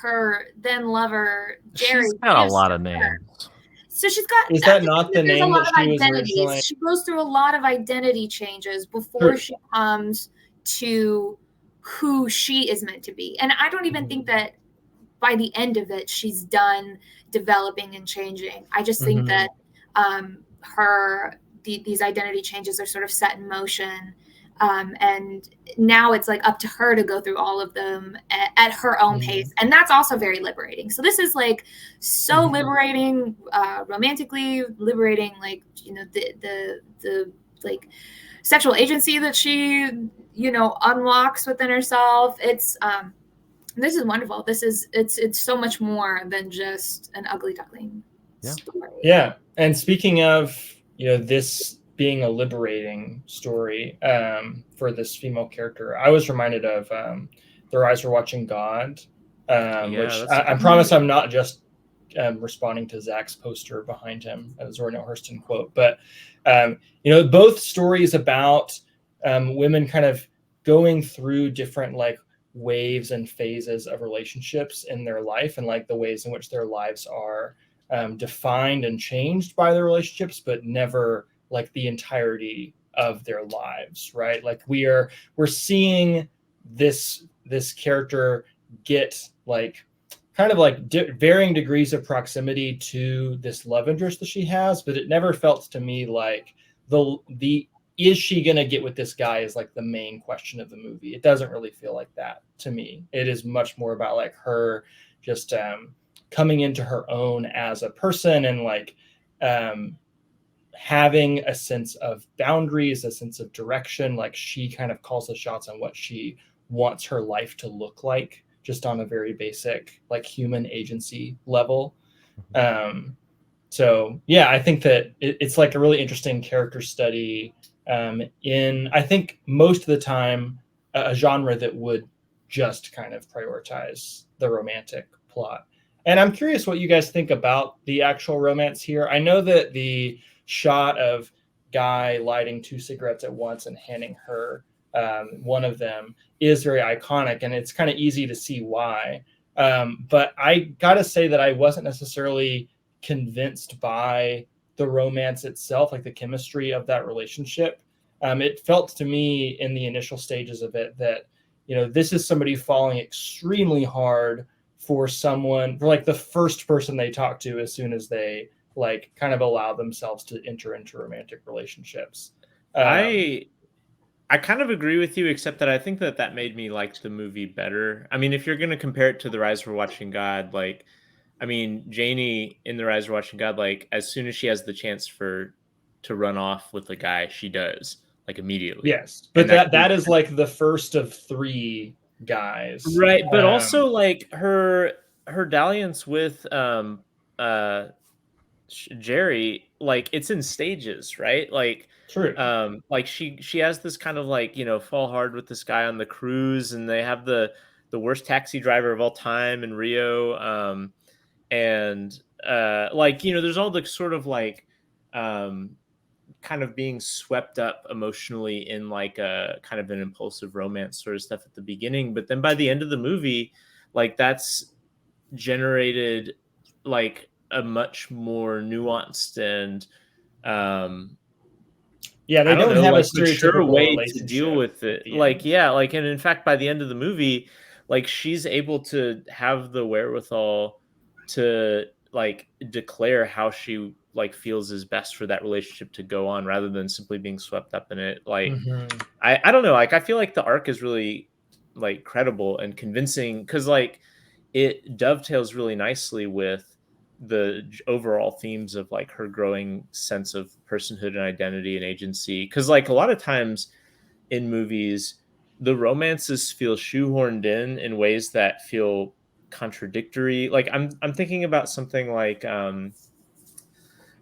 her then lover Jerry. She's got a gives lot to of her. names. So she's got. Is that not the there's name a lot that of she was identities. originally? She goes through a lot of identity changes before True. she comes to who she is meant to be. And I don't even think that by the end of it she's done developing and changing. I just think that these identity changes are sort of set in motion. And now it's like up to her to go through all of them at her own pace. And that's also very liberating. So this is like so liberating, romantically liberating, like, you know, the like sexual agency that she, you know, unlocks within herself. It's this is wonderful. It's so much more than just an ugly duckling story. Yeah. And speaking of, you know, this being a liberating story for this female character, I was reminded of Their Eyes Were Watching God, which I promise I'm not just responding to Zach's poster behind him, a Zora Neale Hurston quote, but you know, both stories about women kind of going through different like waves and phases of relationships in their life, and like the ways in which their lives are defined and changed by their relationships, but never like the entirety of their lives, right? Like we're seeing this character get like kind of like varying degrees of proximity to this love interest that she has, but it never felt to me like the is she gonna get with this guy is like the main question of the movie. It doesn't really feel like that to me. It is much more about like her just coming into her own as a person, and like having a sense of boundaries, a sense of direction. Like she kind of calls the shots on what she wants her life to look like, just on a very basic like human agency level. So yeah, I think that it's like a really interesting character study in, I think most of the time, a genre that would just kind of prioritize the romantic plot. And I'm curious what you guys think about the actual romance here. I know that the shot of Guy lighting 2 cigarettes at once and handing her one of them is very iconic, and it's kind of easy to see why. But I gotta say that I wasn't necessarily convinced by the romance itself, like the chemistry of that relationship. It felt to me in the initial stages of it that, you know, this is somebody falling extremely hard for someone, for like the first person they talk to as soon as they like kind of allow themselves to enter into romantic relationships. I kind of agree with you, except that I think that made me like the movie better. I mean, if you're going to compare it to The Rise of Watching God, like, I mean, Janie in The Rise of Watching God, like, as soon as she has the chance to run off with the guy, she does, like, immediately. Yes, but that is like the first of 3 guys, right? But also like her dalliance with Jerry, like it's in stages, right? Like true. Like she has this kind of like, you know, fall hard with this guy on the cruise, and they have the worst taxi driver of all time in Rio, and like, you know, there's all the sort of like kind of being swept up emotionally in like a kind of an impulsive romance sort of stuff at the beginning, but then by the end of the movie, like that's generated like a much more nuanced and yeah, they don't have like, a stereotypical way to deal with it. Like, yeah, like, and in fact, by the end of the movie, like she's able to have the wherewithal to like declare how she like feels is best for that relationship to go on, rather than simply being swept up in it. Like, I don't know, like I feel like the arc is really like credible and convincing, because like it dovetails really nicely with the overall themes of like her growing sense of personhood and identity and agency. Because like a lot of times in movies, the romances feel shoehorned in ways that feel contradictory. Like I'm thinking about something like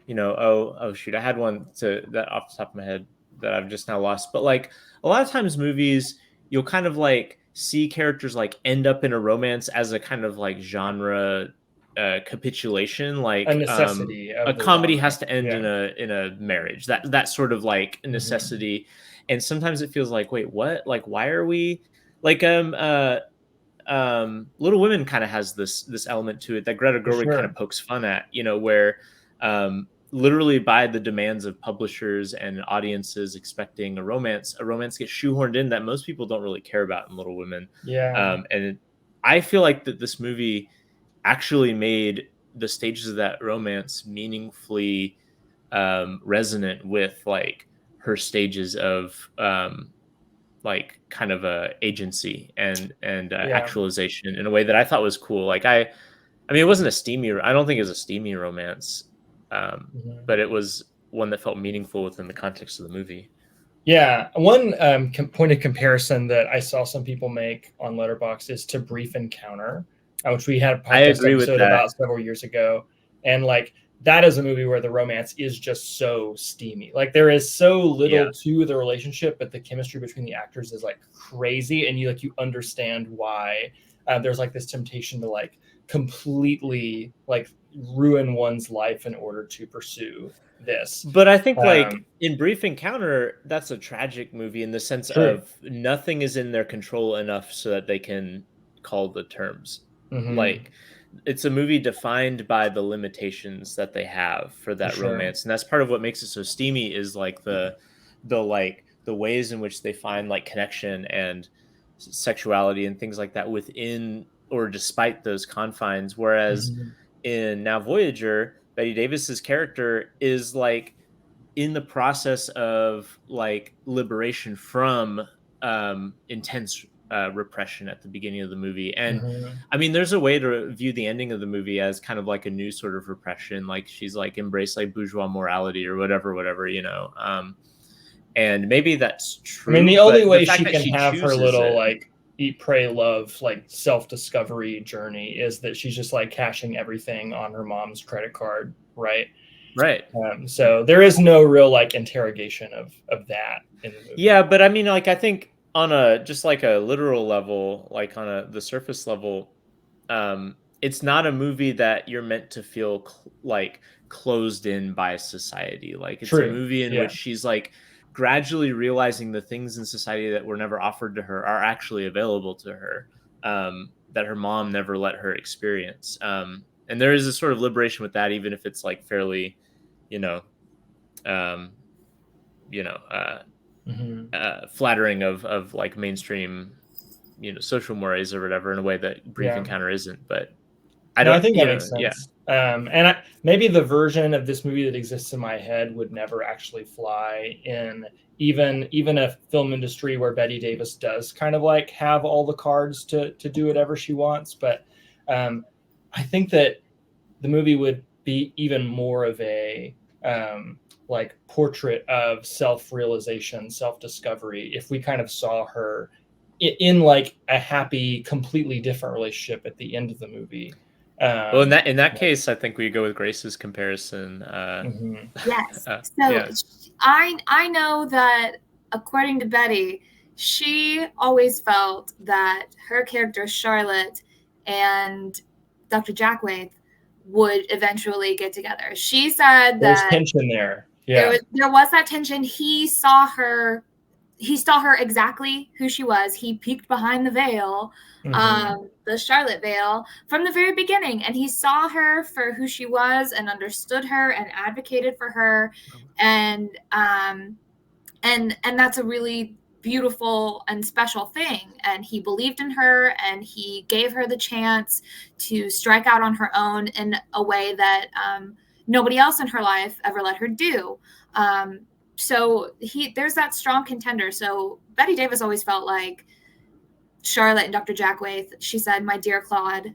oh shoot, I had one that off the top of my head that I've just now lost. But like a lot of times movies, you'll kind of like see characters like end up in a romance as a kind of like genre capitulation, like a necessity a of the comedy genre. has to end in a marriage, that sort of like necessity. And sometimes it feels like, wait, what? Like, why are we like Little Women kind of has this element to it that Greta Gerwig kind of pokes fun at, where literally by the demands of publishers and audiences expecting a romance gets shoehorned in that most people don't really care about in Little Women. And I feel like that this movie actually made the stages of that romance meaningfully resonant with like her stages of like kind of a agency and actualization in a way that I thought was cool. Like I mean, it wasn't I don't think it was a steamy romance, but it was one that felt meaningful within the context of the movie. Yeah, one point of comparison that I saw some people make on Letterboxd is to Brief Encounter, which we had a podcast episode about several years ago, and like that is a movie where the romance is just so steamy. Like there is so little to the relationship, but the chemistry between the actors is like crazy, and you understand why there's like this temptation to like completely like ruin one's life in order to pursue this. But I think like in Brief Encounter, that's a tragic movie in the sense of nothing is in their control enough so that they can call the terms. Like it's a movie defined by the limitations that they have for that romance, and that's part of what makes it so steamy is like the ways in which they find like connection and sexuality and things like that within or despite those confines. Whereas in Now Voyager, Bette Davis's character is like in the process of like liberation from intense repression at the beginning of the movie. And I mean, there's a way to view the ending of the movie as kind of like a new sort of repression. Like she's like embraced like bourgeois morality or whatever, and maybe that's true. I mean, the only way she can have her little like eat, pray, love, like self-discovery journey is that she's just like cashing everything on her mom's credit card. Right. So there is no real like interrogation of that in the movie. Yeah. But I mean, like, I think on a, just like a literal level, like on the surface level, it's not a movie that you're meant to feel like closed in by society. Like it's a movie in which she's like gradually realizing the things in society that were never offered to her are actually available to her, that her mom never let her experience. And there is a sort of liberation with that, even if it's like fairly, flattering of like mainstream, social mores or whatever, in a way that Brief Encounter isn't. But I think that makes sense. And maybe the version of this movie that exists in my head would never actually fly in even a film industry where Bette Davis does kind of like have all the cards to do whatever she wants. But I think that the movie would be even more of a like portrait of self-realization, self-discovery, if we kind of saw her in like a happy, completely different relationship at the end of the movie. Well, in that case, I think we go with Grace's comparison. Yes. I know that according to Bette, she always felt that her character Charlotte and Dr. Jackwaith would eventually get together. She said that there's tension there. Yeah, there was that tension. He saw her exactly who she was. He peeked behind the veil, the Charlotte veil, from the very beginning, and he saw her for who she was and understood her and advocated for her, and that's a really beautiful and special thing. And he believed in her, and he gave her the chance to strike out on her own in a way that nobody else in her life ever let her do. So there's that strong contender. So Bette Davis always felt like Charlotte and Dr. Jackwaith, she said, my dear Claude,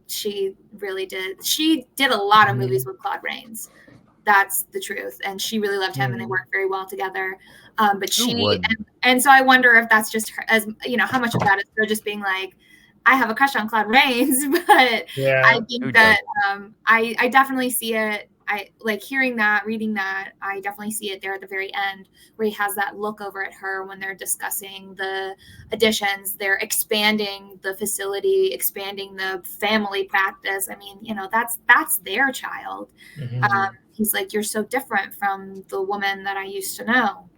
she really did. She did a lot of movies with Claude Rains. That's the truth. And she really loved him and they worked very well together. But and so I wonder if that's just her, as how much of that is her just being like, I have a crush on Claude Rains, but I think that I definitely see it. I like hearing that, reading that. I definitely see it there at the very end where he has that look over at her when they're discussing the additions. They're expanding the facility, expanding the family practice. I mean, that's their child. He's like, you're so different from the woman that I used to know.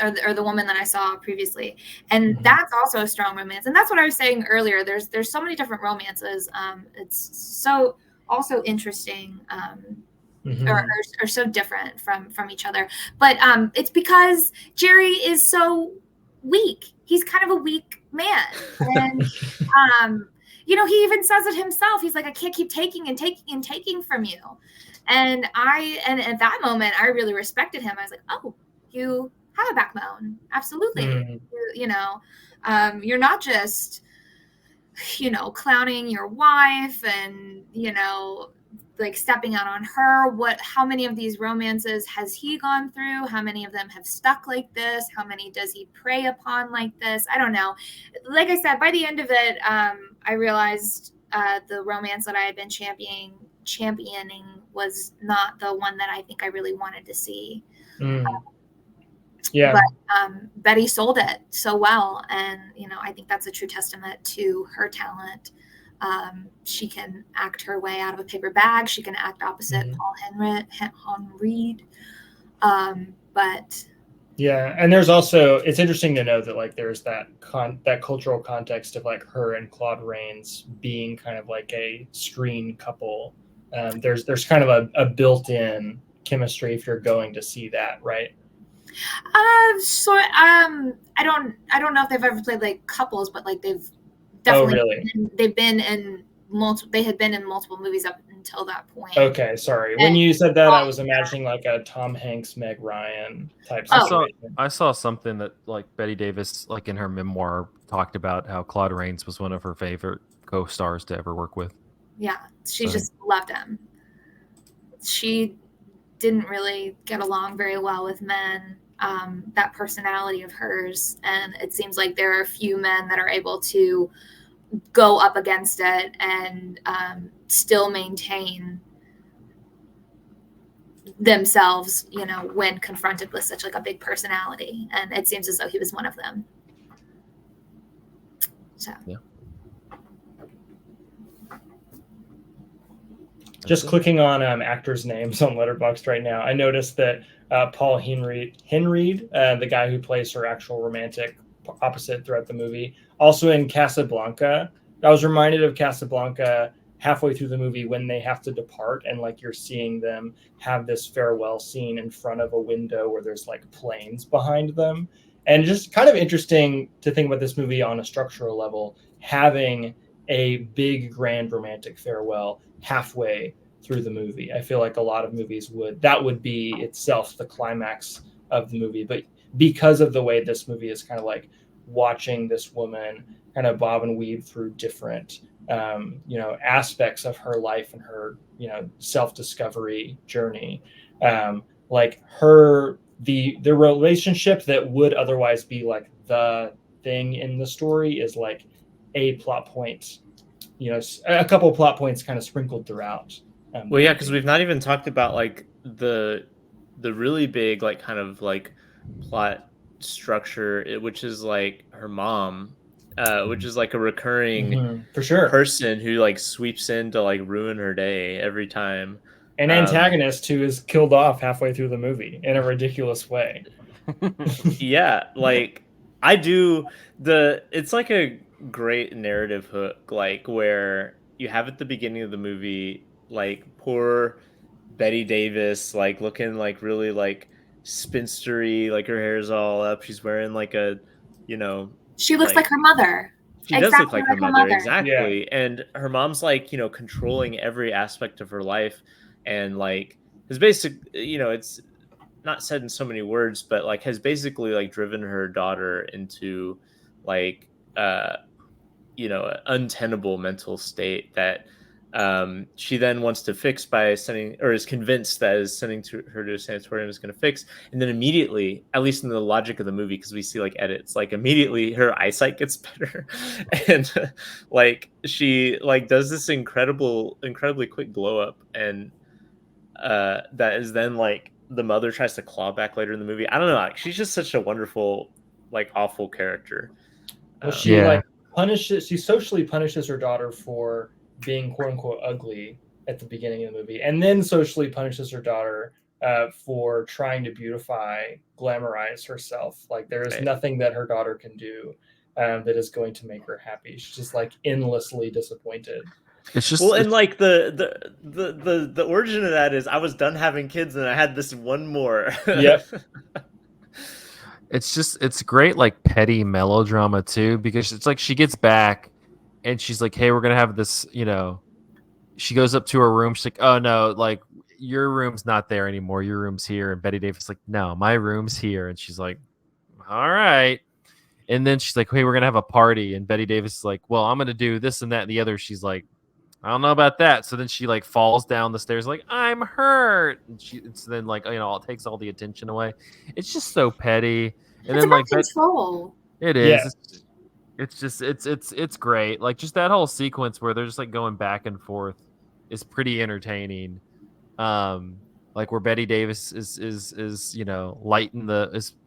Or the woman that I saw previously, and that's also a strong romance. And that's what I was saying earlier. There's so many different romances. It's so also interesting, or so different from each other. But it's because Jerry is so weak. He's kind of a weak man, and he even says it himself. He's like, I can't keep taking and taking and taking from you. And at that moment, I really respected him. I was like, oh, you have a backbone. Absolutely. You're not just, clowning your wife and, like stepping out on her. How many of these romances has he gone through? How many of them have stuck like this? How many does he prey upon like this? I don't know. Like I said, by the end of it, I realized the romance that I had been championing was not the one that I think I really wanted to see. Yeah. But Bette sold it so well. And, I think that's a true testament to her talent. She can act her way out of a paper bag. She can act opposite Paul Henreid. But yeah. And there's also, it's interesting to know that like there's that cultural context of like her and Claude Rains being kind of like a screen couple. There's kind of a built-in chemistry if you're going to see that, right? I don't know if they've ever played like couples, but like they've definitely they had been in multiple movies up until that point. Okay, sorry. When you said that, I was imagining like a Tom Hanks, Meg Ryan type situation. I saw something that like Bette Davis, like in her memoir, talked about how Claude Rains was one of her favorite co-stars to ever work with. Yeah, she just loved him. She didn't really get along very well with men. That personality of hers, and it seems like there are a few men that are able to go up against it and still maintain themselves, when confronted with such like a big personality. And it seems as though he was one of them. So yeah. Just clicking on actors' names on Letterboxd right now, I noticed that Paul Henreid, the guy who plays her actual romantic opposite throughout the movie, also in Casablanca. I was reminded of Casablanca halfway through the movie when they have to depart and like you're seeing them have this farewell scene in front of a window where there's like planes behind them. And just kind of interesting to think about this movie on a structural level, having a big grand romantic farewell halfway through the movie. I feel like a lot of movies would be itself the climax of the movie, but because of the way this movie is kind of like watching this woman kind of bob and weave through different aspects of her life and her self-discovery journey, like the relationship that would otherwise be like the thing in the story is like a plot point, a couple of plot points kind of sprinkled throughout. Well, yeah, because we've not even talked about like the really big like kind of like plot structure, which is like her mom, which is like a recurring for sure person who like sweeps in to like ruin her day every time. An antagonist who is killed off halfway through the movie in a ridiculous way. Yeah, like it's like a great narrative hook, like where you have at the beginning of the movie like poor Bette Davis like looking like really like spinstery, like her hair's all up, she's wearing like a she looks like her mother. She does look like her mother. Exactly. Yeah. And her mom's like controlling every aspect of her life, and like is it's not said in so many words, but like has basically like driven her daughter into like an untenable mental state that she then wants to fix by sending, or is convinced that is sending her to a sanatorium is going to fix. And then immediately, at least in the logic of the movie, because we see like edits, like immediately her eyesight gets better. And like she like does this incredibly quick glow up. And that is then like the mother tries to claw back later in the movie. I don't know. Like, she's just such a wonderful, like awful character. Well, she Yeah. like punishes. She socially punishes her daughter for being "quote unquote" ugly at the beginning of the movie, and then socially punishes her daughter for trying to beautify, glamorize herself. Like there is Right. nothing that her daughter can do that is going to make her happy. She's just like endlessly disappointed. It's just Well, and like the origin of that is I was done having kids and I had this one more. Yep. it's great, like petty melodrama too, because it's like she gets back and she's like, hey, we're gonna have this, she goes up to her room, she's like, oh no, like your room's not there anymore, your room's here. And Betty Davis like, no, my room's here. And she's like, all right. And then she's like, hey, we're gonna have a party. And Betty Davis is like, well, I'm gonna do this and that and the other. She's like, I don't know about that. So then she like falls down the stairs like, I'm hurt. And so then like, it takes all the attention away. It's just so petty. And It's then about like control. it is. Yeah. It's just it's great. Like just that whole sequence where they're just like going back and forth is pretty entertaining. Like where Betty Davis is is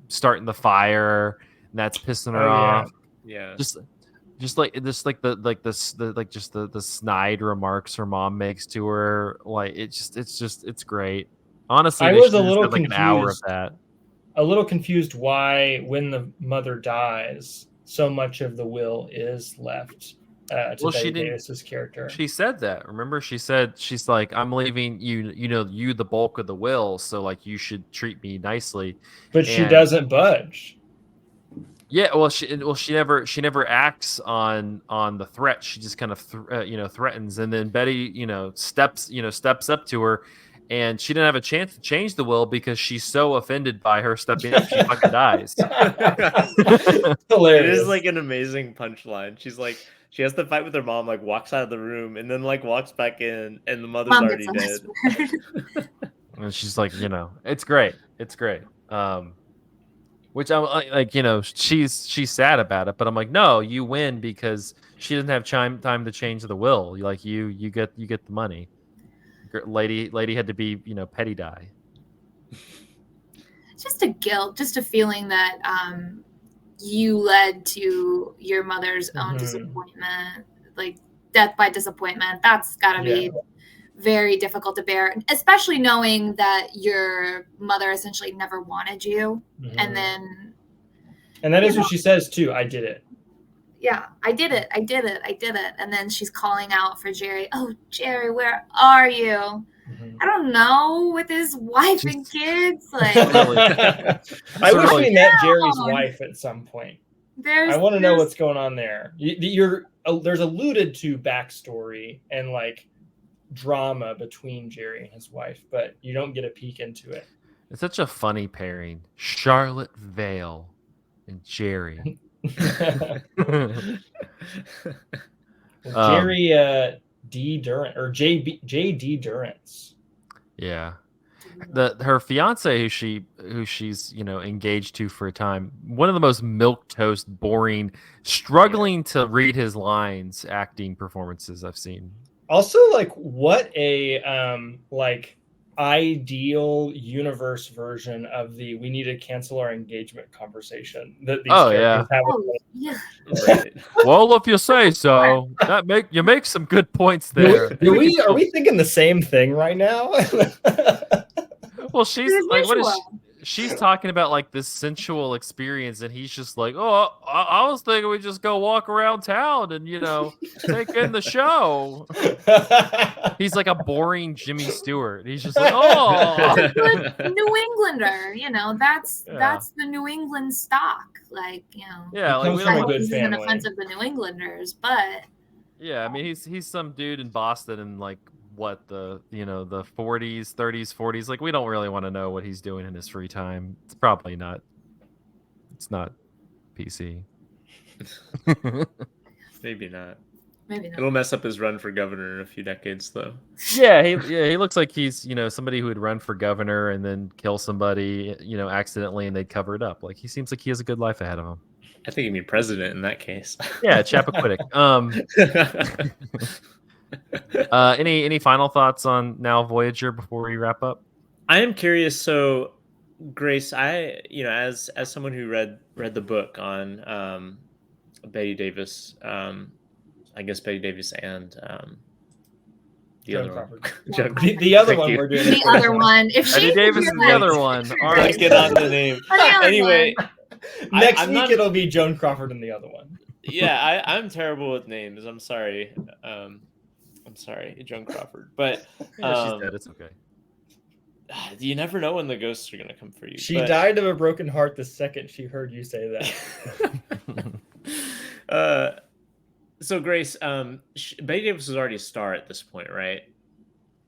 starting the fire and that's pissing her off. Yeah. Just the snide remarks her mom makes to her, like it's great. Honestly, I they was should a have little had, like an hour of confused. that. A little confused why, when the mother dies, so much of the will is left to Well, she Betty didn't- Davis's character. She said that. Remember, she's like, I'm leaving you. You the bulk of the will, so like you should treat me nicely. But she and- doesn't budge. Yeah, well, she never acts on the threat. She just kind of threatens, and then Betty steps up to her, and she didn't have a chance to change the will because she's so offended by her stepping up. She fucking dies. Hilarious. It is like an amazing punchline. She's like, she has to fight with her mom, like walks out of the room and then like walks back in, and the mother's Mom already gets dead. on this word. And she's like, it's great. It's great. Which I'm like, she's sad about it, but I'm like, no, you win because she doesn't have time to change the will. Like you get the money. Lady had to be, petty die. Just a guilt, just a feeling that you led to your mother's own Mhm. disappointment, like death by disappointment. That's got to be very difficult to bear, especially knowing that your mother essentially never wanted you. Mhm. And then, And that is what she says too. I did it. yeah, I did it. And then she's calling out for Jerry. Oh, Jerry, where are you? Mhm. I don't know, with his wife and kids. Like, I wish really we met Jerry's down. wife at some point. there's. I want to know what's going on there. There's alluded to backstory and like drama between Jerry and his wife, but you don't get a peek into it. It's such a funny pairing. Charlotte Vale and Jerry. Jerry D. Durant or J.D. Durrance. Yeah. Her fiance who she's engaged to for a time, one of the most milquetoast, boring, struggling to read his lines acting performances I've seen. Also, like, what a ideal universe version of the "we need to cancel our engagement" conversation that these characters have. Oh, yeah. Right. Well, if you say so, you make some good points there. Are we thinking the same thing right now? Well, she's It's like, what is visual. she's talking about, like this sensual experience, and he's just like, oh, I was thinking we just go walk around town and take in the show. He's like a boring Jimmy Stewart. He's just like, oh, Good New Englander, that's Yeah. that's the New England stock. Like, yeah, like comes we from I a don't, hope good this isn't family. offensive to New Englanders, but yeah. I mean, he's some dude in Boston in like what the 40s, 30s, 40s. Like we don't really want to know what he's doing in his free time. It's probably not. It's not PC. Maybe not. maybe not. It'll mess up his run for governor in a few decades, though. Yeah, he looks like he's somebody who would run for governor and then kill somebody accidentally and they'd cover it up. Like he seems like he has a good life ahead of him. I think you mean president in that case. Yeah, Chappaquiddick. Any final thoughts on now Voyager before we wrap up? I am curious. So, Grace, as someone who read the book on Betty Davis, I guess Betty Davis and the Joan other Crawford. one. Joan- The other Thank one you. we're doing. The other one. If Betty she Davis is the other one. All right. Let's get on the name. The other Anyway, Next I'm week not- it'll be Joan Crawford and the other one. yeah, I'm terrible with names. I'm sorry. I'm sorry, Joan Crawford. But Yeah, she's dead. It's okay. you never know when the ghosts are gonna come for you. She But, died of a broken heart the second she heard you say that. So Grace, Betty Davis was already a star at this point, right?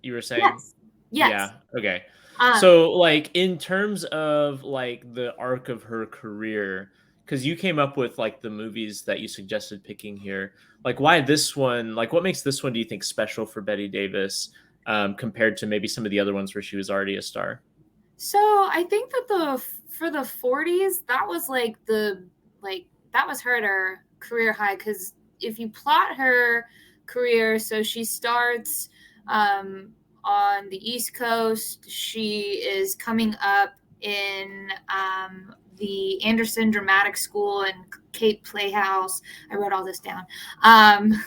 You were saying, Yes. Yes. yeah, okay. Um, So, like, in terms of like the arc of her career, because you came up with like the movies that you suggested picking here, like, why this one? Like, what makes this one, do you think, special for Betty Davis compared to maybe some of the other ones where she was already a star? So I think that for the 40s, that was that was her career high, because if you plot her career, so she starts on the East Coast. She is coming up in the Anderson Dramatic School and Cape Playhouse. I wrote all this down.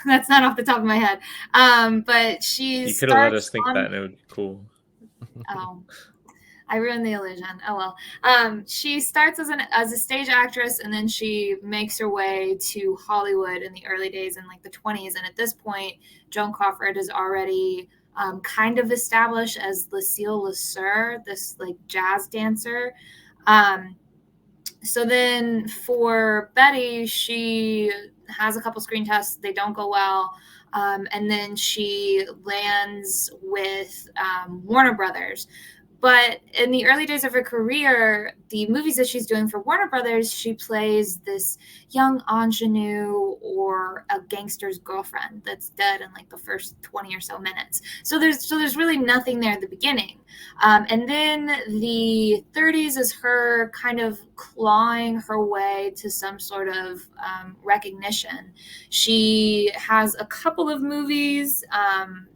That's not off the top of my head. But she You could have let us starts think on- that, and it would be cool. Oh, I ruined the illusion. Oh well. She starts as a stage actress, and then she makes her way to Hollywood in the early days in like the 20s. And at this point, Joan Crawford is already kind of established as Lucille Lesur, this like jazz dancer. So then for Betty, she has a couple screen tests. They don't go well. And then she lands with Warner Brothers. But in the early days of her career, the movies that she's doing for Warner Brothers, she plays this young ingenue or a gangster's girlfriend that's dead in like the first 20 or so minutes. So there's really nothing there at the beginning. And then the 30s is her kind of clawing her way to some sort of recognition. She has a couple of movies.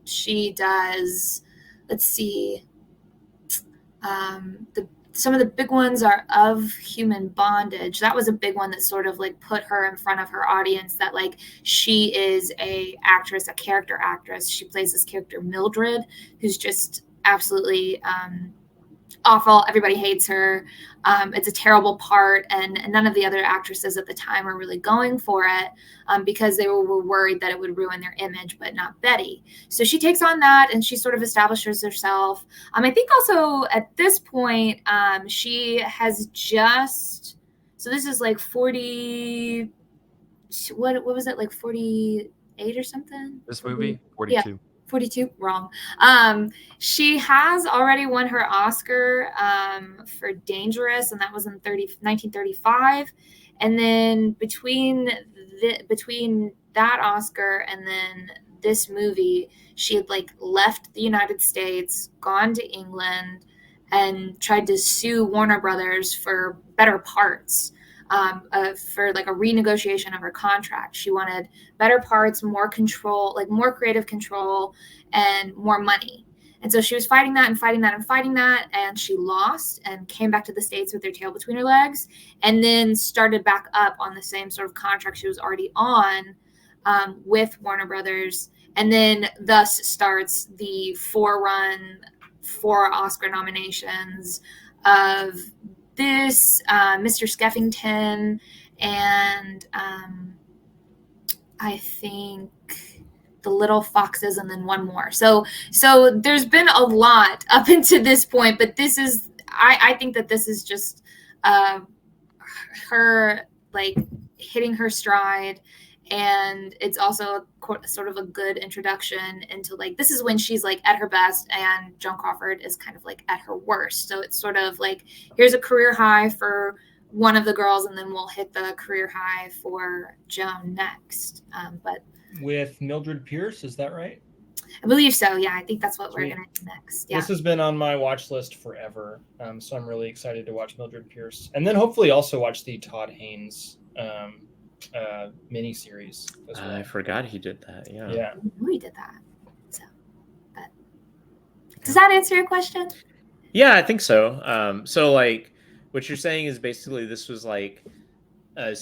She does, let's see, some of the big ones are Of Human Bondage. That was a big one that sort of like put her in front of her audience, that like she is a actress, a character actress. She plays this character Mildred, who's just absolutely awful. Everybody hates her. It's a terrible part, and none of the other actresses at the time are really going for it because they were worried that it would ruin their image, but not Betty. So she takes on that, and she sort of establishes herself. I think also at this point, she has just, so this is like 40, what was it, like 48 or something? This movie, 42. Yeah. 42, wrong. She has already won her Oscar for Dangerous, and that was in 1935. And then between that Oscar and then this movie, she had like left the United States, gone to England, and tried to sue Warner Brothers for better parts. For like a renegotiation of her contract. She wanted better parts, more control, like more creative control, and more money. And so she was fighting that, and she lost and came back to the States with her tail between her legs, and then started back up on the same sort of contract she was already on with Warner Brothers. And then thus starts the 4 Oscar nominations of this, Mr. Skeffington, and I think The Little Foxes, and then one more. So there's been a lot up until this point, but this is, I think that this is just her like hitting her stride. And it's also sort of a good introduction into like, this is when she's like at her best, and Joan Crawford is kind of like at her worst. So it's sort of like, here's a career high for one of the girls, and then we'll hit the career high for Joan next. But with Mildred Pierce, is that right? I believe so. Yeah, I think that's what we're Sweet. gonna do next. Yeah. This has been on my watch list forever, so I'm really excited to watch Mildred Pierce, and then hopefully also watch the Todd Haynes miniseries as well. I forgot he did that. Yeah. Yeah. We did that. Does that answer your question? Yeah, I think so. So like, what you're saying is basically this was like a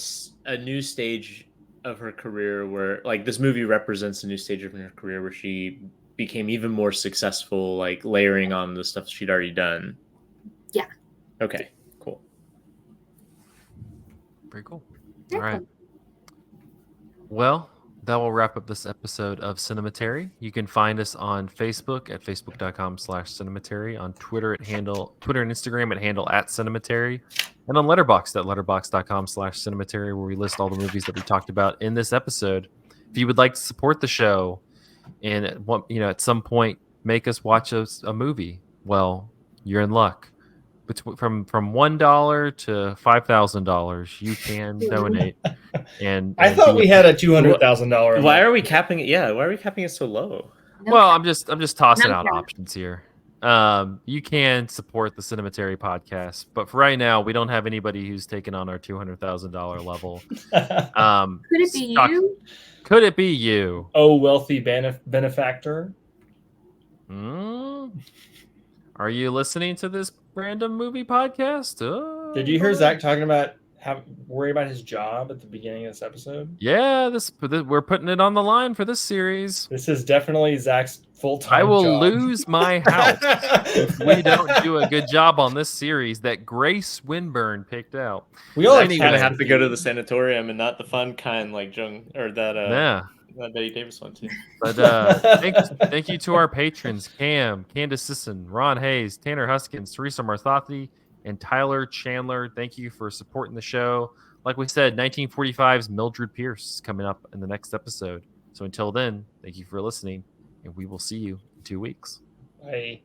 new stage of her career where like this movie represents a new stage of her career where she became even more successful, like layering on the stuff she'd already done. Yeah. Okay, cool. Very cool. Very All right. cool. Well, that will wrap up this episode of Cinematary. You can find us on Facebook at facebook.com/Cinematary, on Twitter and Instagram at handle @Cinematary, and on Letterboxd at letterboxd.com/Cinematary, where we list all the movies that we talked about in this episode. If you would like to support the show and at some point make us watch a movie, well, you're in luck. From $1 to $5,000, you can donate. And I thought we had a $200,000. Why are we capping it? Yeah, why are we capping it so low? Well, I'm just tossing No out cap. options here. You can support the Cinematary podcast, but for right now, we don't have anybody who's taken on our $200,000 level. Could it be you? Could it be you? Oh, wealthy benefactor. Are you listening to this random movie podcast? Did you hear Zach talking about worry about his job at the beginning of this episode? Yeah, we're putting it on the line for this series. This is definitely Zach's full-time I will job. lose my house if we don't do a good job on this series that Grace Winburn picked out. We all Anyway, gonna have to go to the sanatorium and not the fun kind like Joan or that that Betty Davis one too. But thank you to our patrons: Cam, Candace Sisson, Ron Hayes, Tanner Huskins, Teresa Marthathi, and Tyler Chandler. Thank you for supporting the show. Like we said, 1945's Mildred Pierce is coming up in the next episode. So until then, thank you for listening, and we will see you in 2 weeks. Bye.